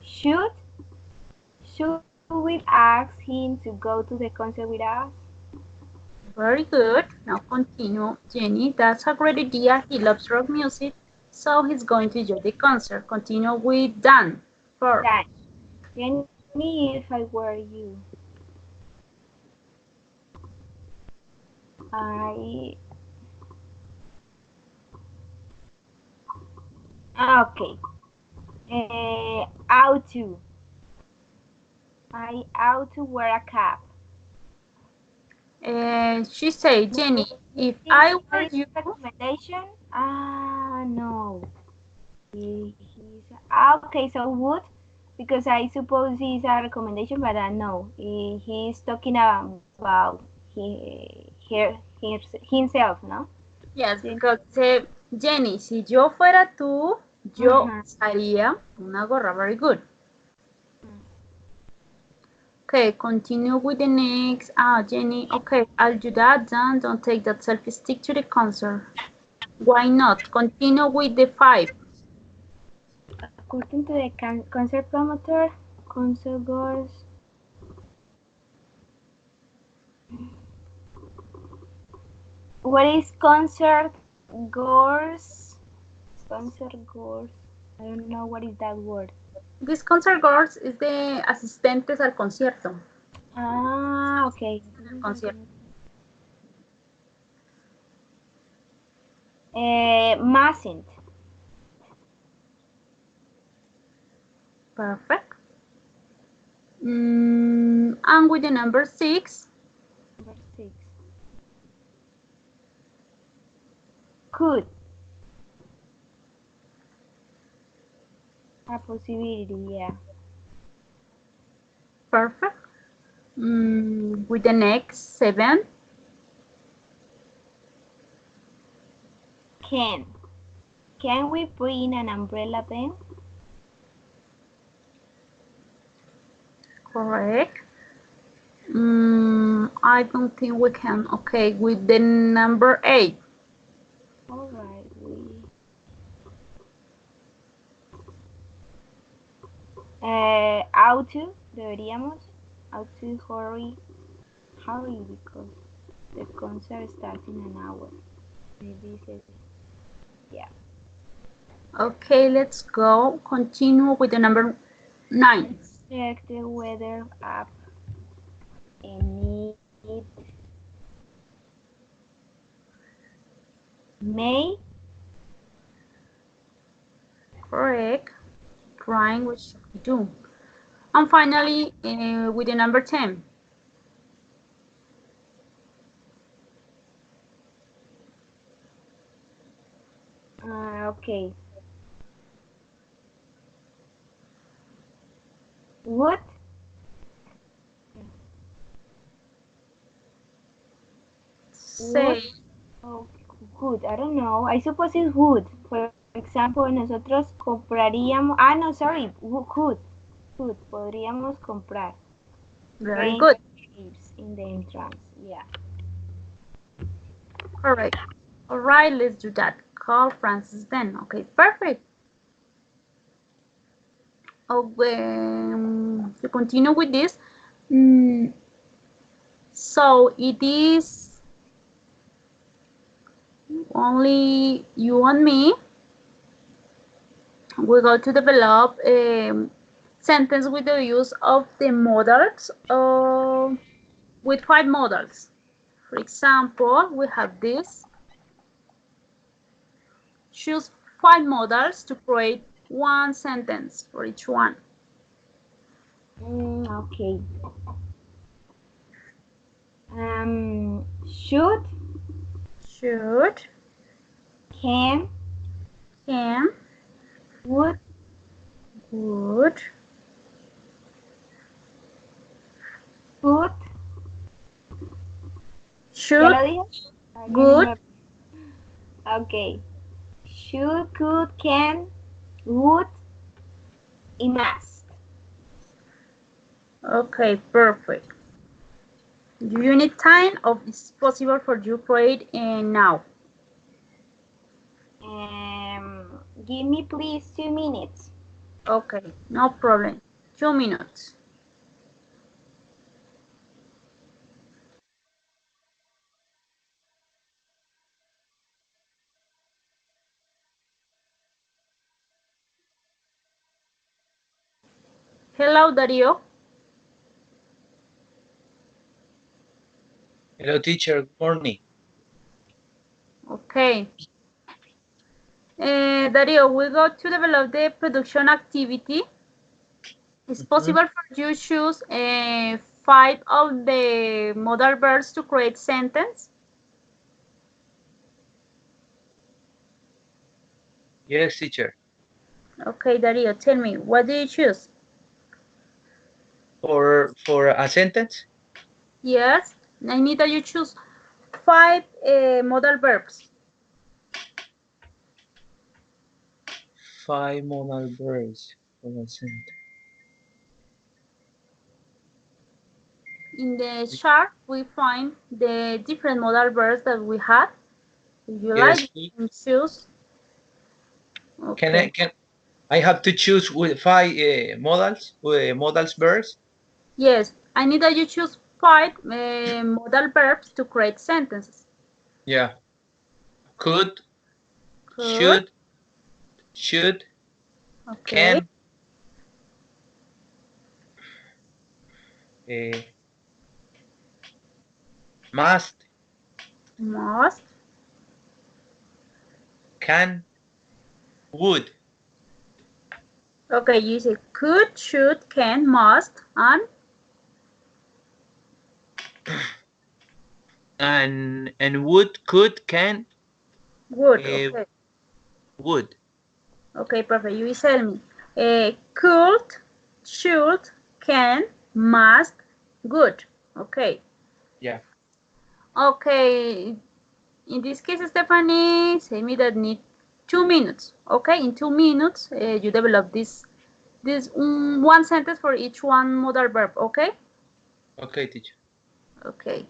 Should we ask him to go to the concert with us? Very good. Now continue, Jenny. That's a great idea. He loves rock music, so he's going to enjoy the concert. Continue with Dan. 4. That Jenny, if I were you, I okay. Ought to. I ought to wear a cap. She said, Jenny, if Is I were this you, recommendation? No. Okay, so would, because I suppose it's a recommendation, but no. He's talking about himself, no? yes, because Jenny, si yo fuera tú, yo Ajá. usaría una gorra. Very good. Okay, continue with the next. Jenny, okay, I'll do that. Dan, don't take that selfie stick to the concert. Why not? Continue with the 5. According to the concert promoter, concert goers. What is concert goers? Concert goers. I don't know what is that word. This concert girls is de asistentes al concierto. Okay. Concierto. Mustn't. Perfect. And with the number 6. Number 6. Could. A possibility, yeah. Perfect. With the next 7. Can. Can we bring an umbrella then? Correct. I don't think we can. Okay, with the number 8. All right, deberíamos hurry because the concert starts in an hour. Maybe yeah. Okay, let's go. Continue with the number 9. Check the weather app and it may. Correct. Trying, which should we do? And finally, with the number 10. Okay. What? Say. Oh, good. I don't know. I suppose it's would. For example, nosotros compraríamos. No, sorry. Could. Podríamos comprar. Very good. In the entrance. Yeah. Correct. All right, let's do that. Call Francis then. Okay, perfect. To continue with this, so it is only you and me. We're going to develop a sentence with the use of the modals, with 5 modals. For example, we have this. Choose 5 modals to create one sentence for each one. Okay. Should, Should, can, can, would, would, could. ¿Ya should, lo dije? Ay, no good, me- Ok. Should, could, can, would y must. okay, perfect. Do you need time or is it possible for you to create now? Give me please 2 minutes. Okay, no problem. 2 minutes. Hello, Dario. Hello, teacher. Good morning. Okay. Dario, we go to develop the production activity. It's possible for you to choose 5 of the modal verbs to create sentence. Yes, teacher. Okay, Dario, tell me, what do you choose? For a sentence? Yes, I need that you choose 5 modal verbs. 5 modal verbs for a sentence. In the chart, we find the different modal verbs that we have. If you Yes, like, you can choose. Okay. Can I have to choose with 5 modals verbs? Yes, I need that you choose 5 modal verbs to create sentences. Yeah. Could, Good. should, Okay. can, uh, must, Must. can, would. Okay, you say could, should, can, must, And would, could, can, would. Okay. would. Okay, perfect. You tell me. Could, should, can, must, good. Okay. Yeah. Okay. In this case, Stephanie, say me that need 2 minutes. Okay, in 2 minutes, you develop this one sentence for each one modal verb. Okay. Okay, teacher. Okay.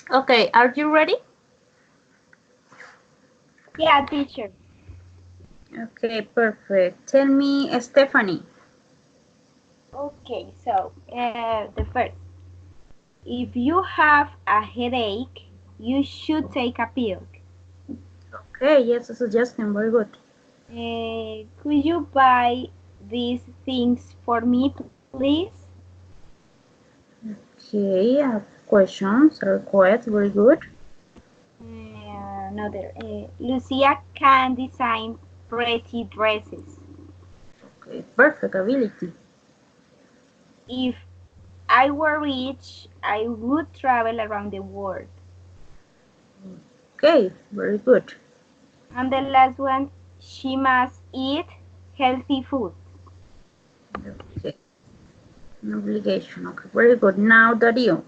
Okay, are you ready? Yeah, teacher. Okay, perfect. Tell me, Stephanie. Okay, so the first. If you have a headache, you should take a pill. Okay, yes, a suggestion. Very good. Could you buy these things for me, please? Okay, questions, requests. Very good. Another. Lucia can design pretty dresses. Okay, perfect ability. If I were rich, I would travel around the world. Okay, very good. And the last one, she must eat healthy food. Okay, an obligation. Okay, very good. Now, Dario.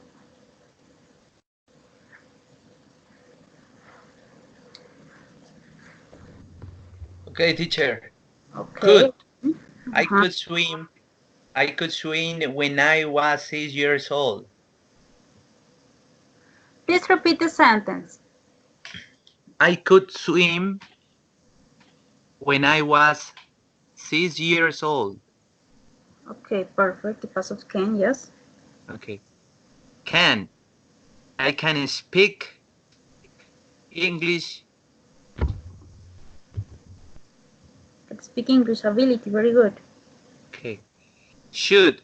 Okay, teacher. Okay. Could. I could swim. I could swim when I was 6 years old. Please repeat the sentence. I could swim when I was 6 years old. Okay, perfect. The past of can, yes. Okay. Can. I can speak English. Speak English ability. Very good. Okay. Should.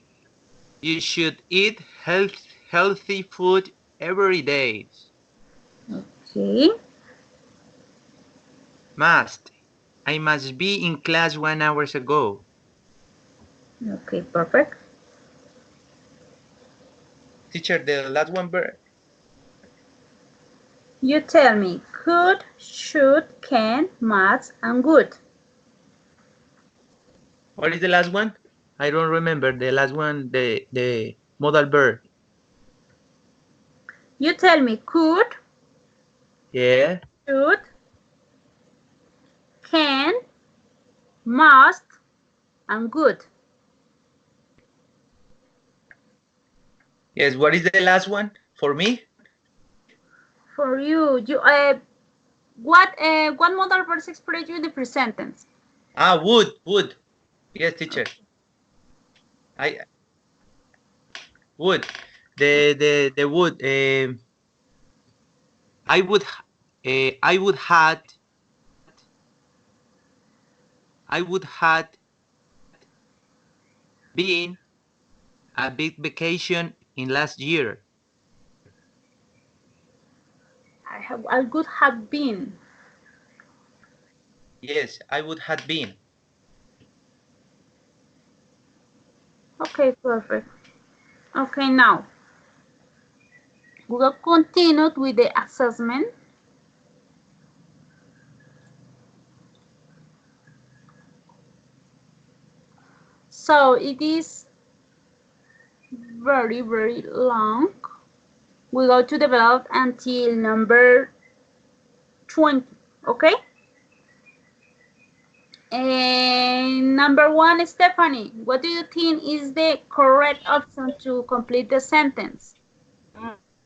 You should eat healthy food every day. Okay. Must. I must be in class 1 hour ago. Okay, perfect. Teacher, the last one, You tell me could, should, can, must, and would. what is the last one? I don't remember the last one, the modal verb. You tell me could, Yeah. should, can, must, and would. Yes, what is the last one for me? For you, what modal verb express you in the present tense? Would. Yes, teacher. I would. The would. I would. I would had. I would had been a big vacation in last year. I would have been. Yes, I would have been. Okay, perfect. Okay, now we will continue with the assessment. So it is very, very long. We go to develop until number 20, okay? And number 1, Stephanie, what do you think is the correct option to complete the sentence?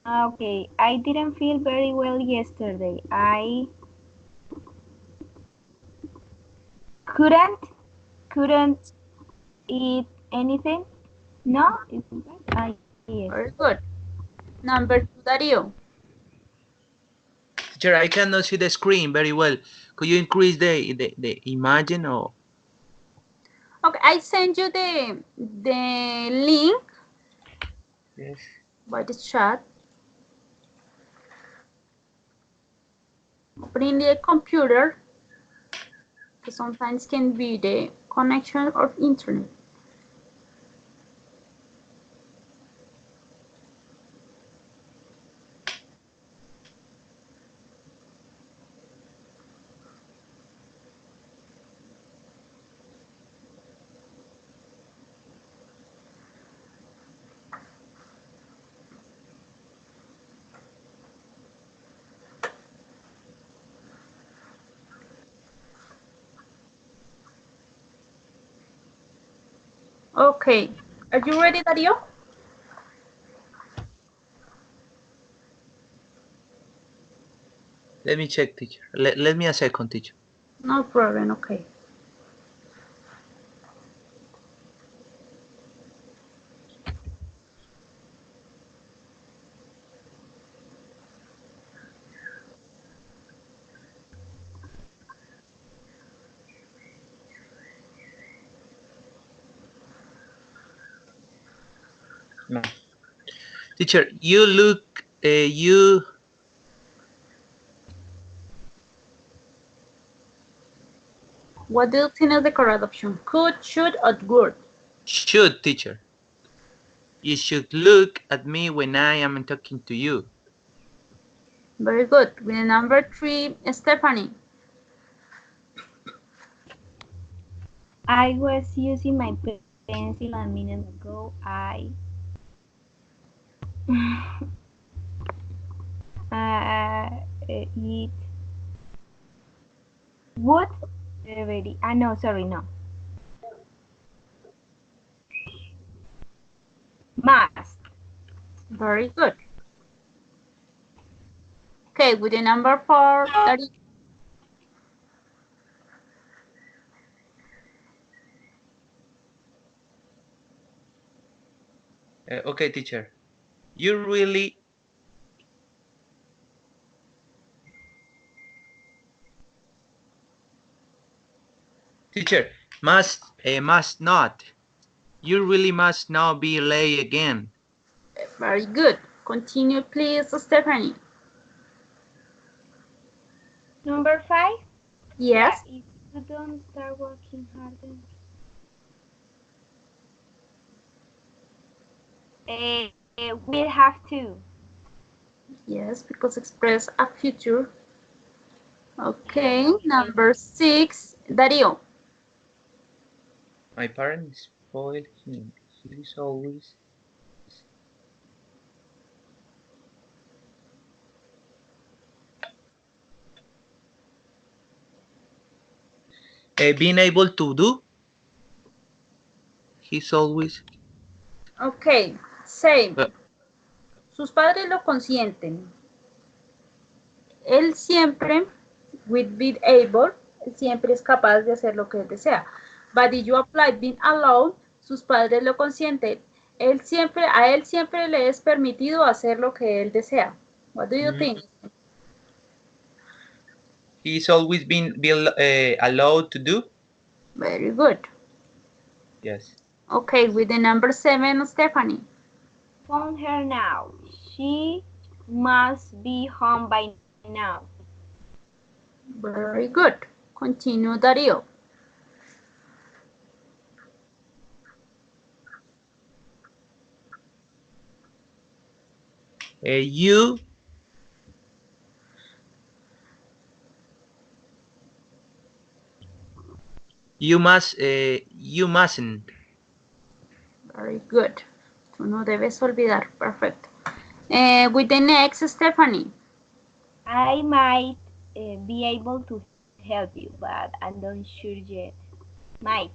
Okay, I didn't feel very well yesterday. I couldn't eat anything. No, yes. Very good. Number 2, Dario. Teacher, I cannot see the screen very well. Could you increase the imagine or? Okay, I send you the link Yes. by the chat. Opening the computer, sometimes can be the connection of internet. Okay, are you ready, Dario? Let me check, teacher. Let me a second, teacher. No problem, okay. No. Teacher, you look, you... What do you think is the correct option? Could, should, or would? Should, teacher. You should look at me when I am talking to you. Very good. With number 3, Stephanie. I was using my pencil a minute ago. It would already. No, sorry, no. Must. Very good. Okay, with the number 4, that is Okay, teacher. You really... Teacher, must not. You really must not be late again. very good. Continue, please, Stephanie. Number 5. Yes. If you don't start working harder. We'll have to. Yes, because express a future. Okay, number 6, Dario. My parents spoiled him. He is always... being able to do. He's always... Ok, same. Sus padres lo consienten. Él siempre, with be able, él siempre es capaz de hacer lo que él desea. But if you apply being allowed, sus padres lo consienten. A él siempre le es permitido hacer lo que él desea. What do you think? He's always been allowed to do. Very good. Yes. Okay, with the number 7, Stephanie. Phone her now. She must be home by now. Very good. Continue, Dario. You mustn't. Very good. Tú no debes olvidar. Perfect. With the next, Stephanie. I might be able to help you, but I'm not sure yet. Might.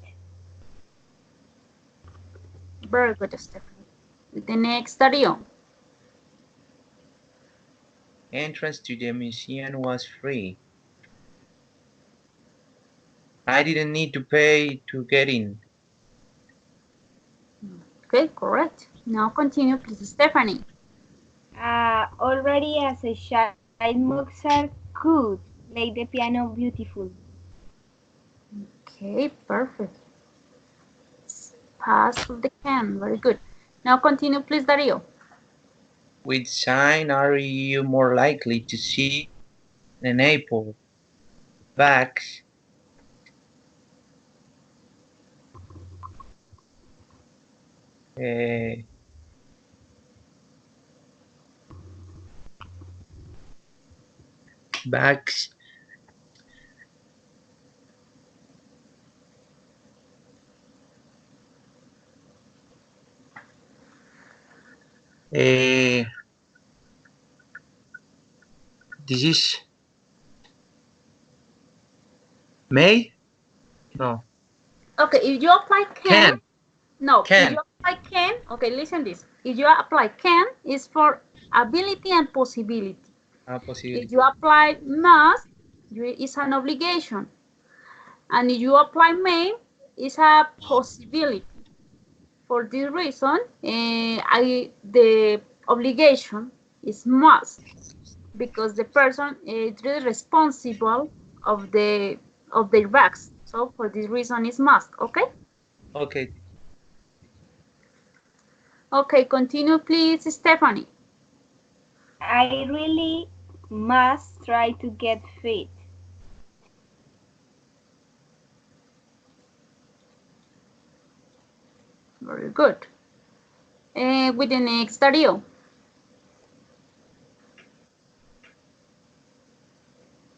Very good, Stephanie. With the next, Dario. Entrance to the museum was free. I didn't need to pay to get in. Okay, correct. Now continue, please, Stephanie. Already as a child, Mozart could play the piano beautiful. Okay, perfect. Pass the can. Very good. Now continue, please, Dario. Which sign are you more likely to see? An apple, bags, bags, this is May? No. Okay, if you apply can. No, can. if you apply can, okay, listen this. If you apply can, it's for ability and possibility. possibility. If you apply must, it's an obligation. And if you apply may, it's a possibility. For this reason, the obligation is must, because the person is really responsible of their bags. So for this reason, it's must. Okay. Okay. Okay. Continue, please, Stephanie. I really must try to get fit. Very good. With the next, Dario.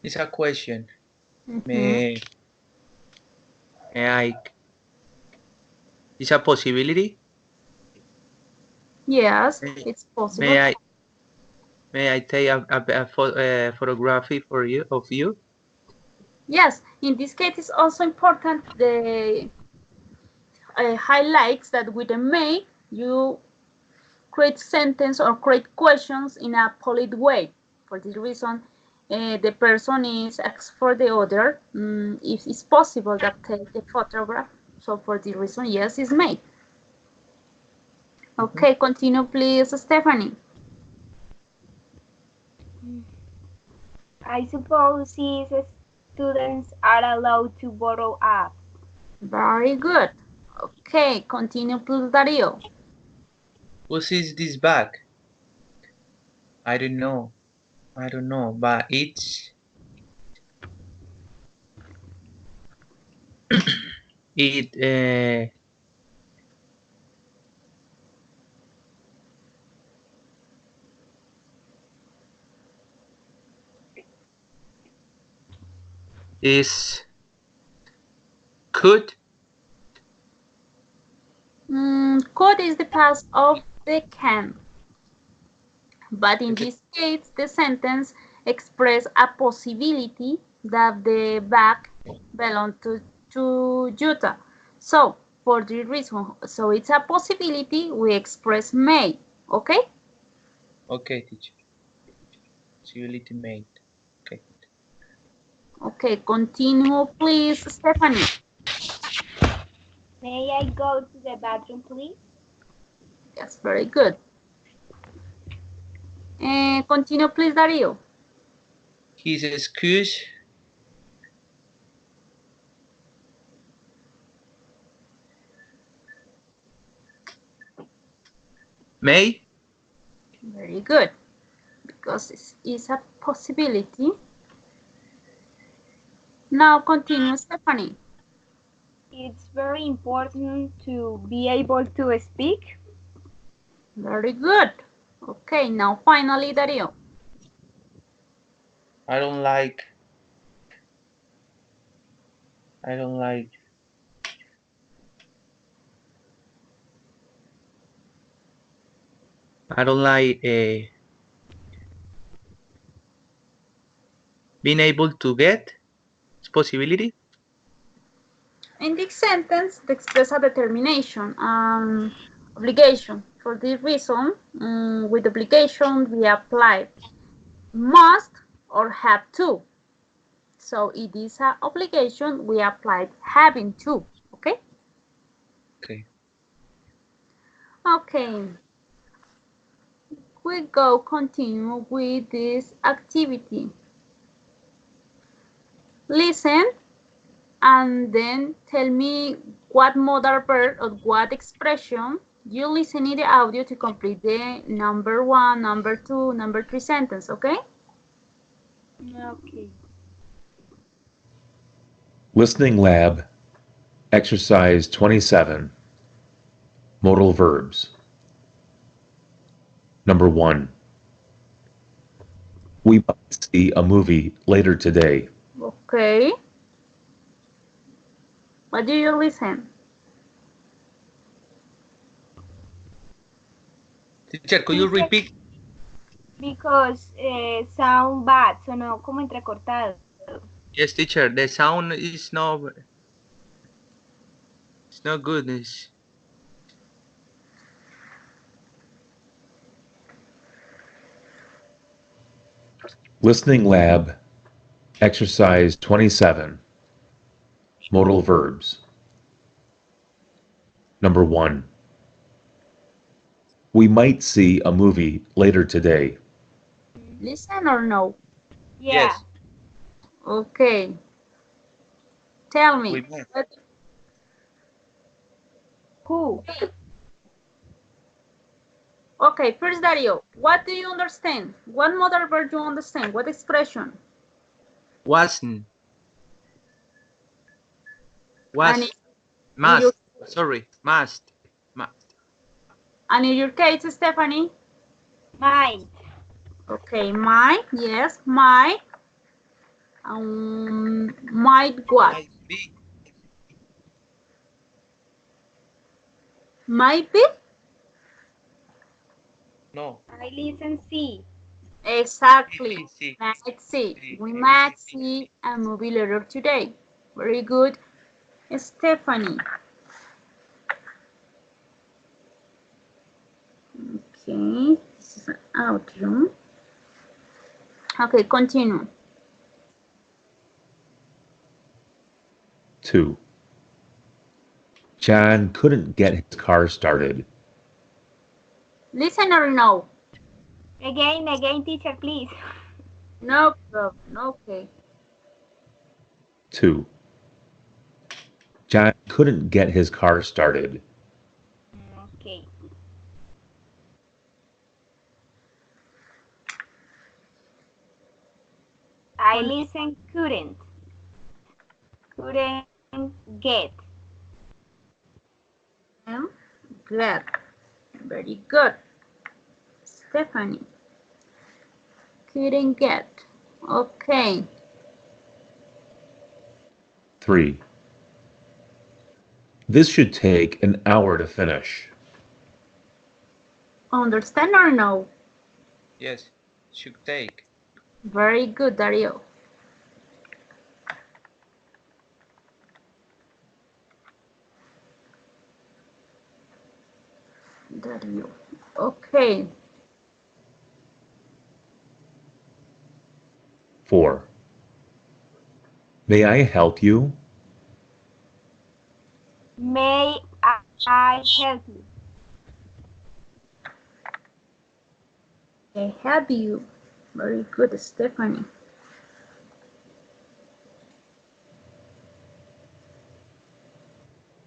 It's a question. Mhm. May I? It's a possibility. Yes, May, it's possible. may I take a photography for you of you? Yes, in this case, it's also important the highlights that with the may you create sentence or create questions in a polite way. For this reason, the person is asked for the other if it's possible that take the photograph. So for this reason, yes, it's made. Okay, continue, please, Stephanie. I suppose these students are allowed to borrow apps. Very good. Okay, continue, please, Dario. What is this bag? I don't know, but it is could. Could is the past of the can. But in Okay. this case, the sentence express a possibility that the bag belonged to Utah. So, for this reason, so it's a possibility, we express may, okay? Okay, teacher. Possibility made. Okay. Okay, continue, please, Stephanie. May I go to the bathroom, please? Yes, very good. Continue, please, Dario. His excuse. May. Very good, because it is a possibility. Now continue, Stephanie. It's very important to be able to speak. Very good. Okay, now finally, Dario. I don't like. I don't like. I don't like being able to get. It's possibility. In this sentence, they express a determination, obligation. For this reason, with obligation, we apply must or have to. So it is an obligation, we apply having to. Okay? Okay. Okay. We go continue with this activity. Listen and then tell me what modal verb or what expression you listen in the audio to complete the number 1, number 2, number 3 sentence, okay? Okay. Listening Lab, Exercise 27, Modal Verbs. Number 1. We must see a movie later today. Okay. What do you listen? Teacher, could you repeat? Because sound bad, sonó como entrecortado. Yes, teacher. The sound is not. It's not good. Listening Lab, Exercise 27, Modal Verbs. Number 1. We might see a movie later today. Listen or no? Yeah. Yes. Okay. Tell me. We might. Who? Okay, first Dario, what do you understand? What modal verb do you understand? What expression? Wasn't. And Was. in your, Must. Sorry. Must. and in your case, Stephanie? Might. Okay, might, yes, might. Might what? Might be. Might be? No. I listen see. Exactly. Sí. Might see. Sí. We might see a movie later today. Very good. Stephanie. Okay, this is an outro. Okay, continue. 2. John couldn't get his car started. Listen or no? Again, teacher, please. No problem. Okay. 2. John couldn't get his car started. Okay. I listen couldn't. Couldn't get. Glad. Very good. Stephanie. Couldn't get. Okay. 3. This should take an hour to finish. Understand or no? Yes. Should take. Very good, Dario. Dario. Okay. 4. May I help you? May I help you? I have you. Very good, Stephanie.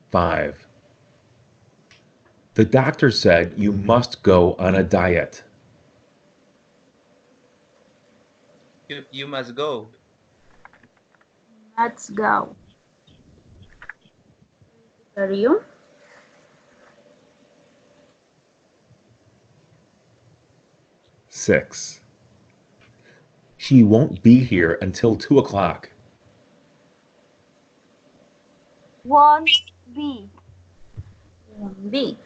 5. The doctor said you must go on a diet. You must go. Let's go. Dario. 6. She won't be here until 2 o'clock. Won't be. B.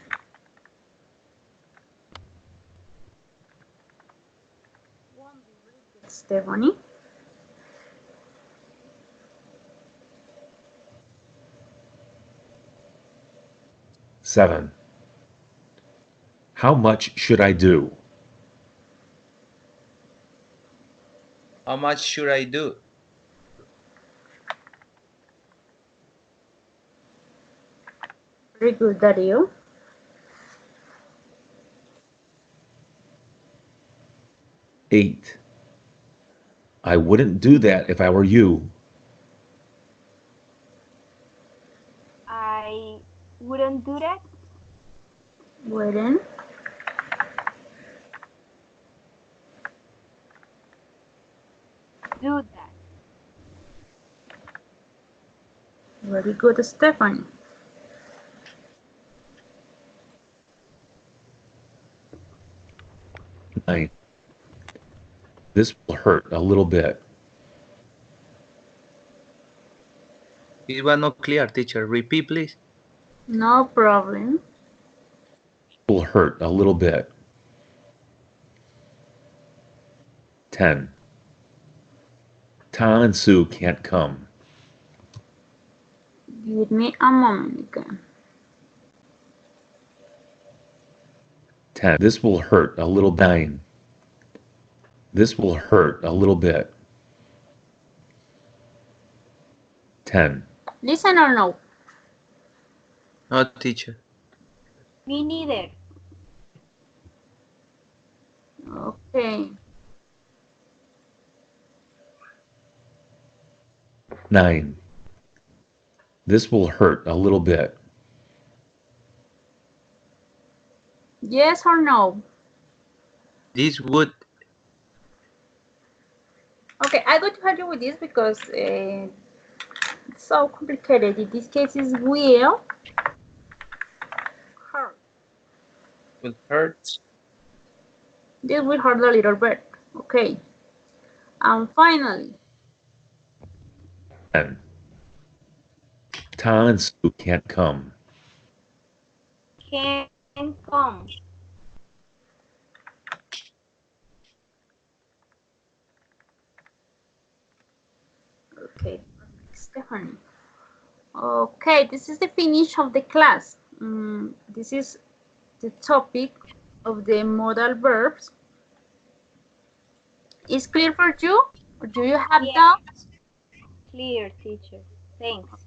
Stephanie. 7. How much should I do? How much should I do? Very good, Dario. 8. I wouldn't do that if I were you. I wouldn't do that. Wouldn't. Do that. Very good, Stephanie. 9. This will hurt a little bit. It was not clear, teacher. Repeat, please. No problem. Will hurt a little bit. 10. Tom and Sue can't come. Give me a moment again. 10. This will hurt a little. 9. This will hurt a little bit. 10. Listen or no? No, teacher. Me neither. Okay. 9. This will hurt a little bit. Yes or no? This would. Okay, I'm going to help you with this because it's so complicated. In this case, is will hurt. Will hurt. This will hurt a little bit. Okay. And finally. 10. Tom and Sue can't come. Can come. Okay, Stephanie. Okay, this is the finish of the class. This is the topic of the modal verbs. Is clear for you? Or do you have doubts? Clear, teacher. Thanks.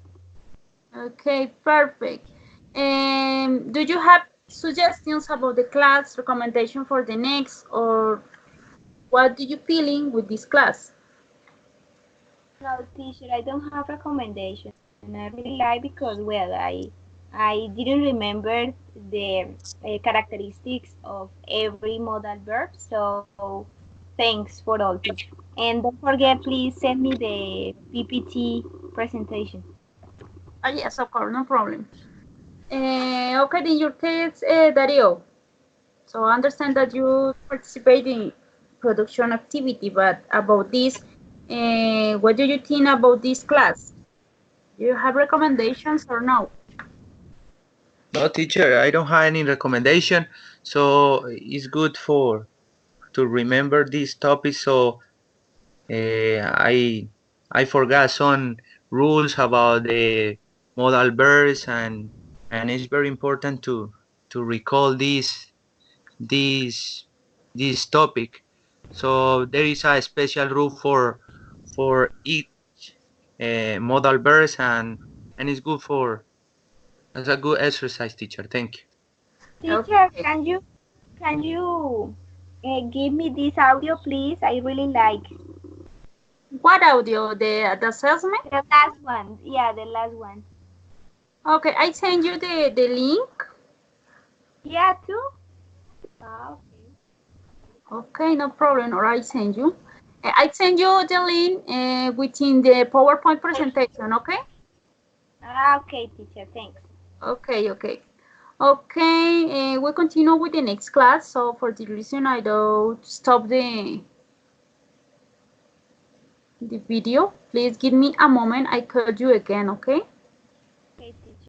Okay, perfect. Do you have suggestions about the class, recommendation for the next, or what do you feeling with this class? No, teacher, I don't have recommendation. And I really like because, well, I didn't remember the characteristics of every modal verb. So thanks for all, teacher. And don't forget, please send me the PPT presentation. Yes, of course, no problem. Okay, in your case, Dario. So I understand that you participate in production activity, but about this, what do you think about this class? Do you have recommendations or no? No, teacher, I don't have any recommendation. So it's good to remember this topic. So I forgot some rules about the modal verbs, and it's very important to recall this topic. So there is a special rule for each modal verbs, and it's good for as a good exercise, teacher. Thank you. Teacher, Okay. can you give me this audio, please? I really like What audio? The assessment? the last one. Yeah, the last one. Okay, I send you the link. Yeah, too. Ah, okay. Okay, no problem. Or I send you. I send you the link within the PowerPoint presentation. Okay. Ah, okay, teacher. Thanks. Okay. Okay. Okay. We continue with the next class. So for this reason, I don't stop the video. Please give me a moment. I call you again. Okay.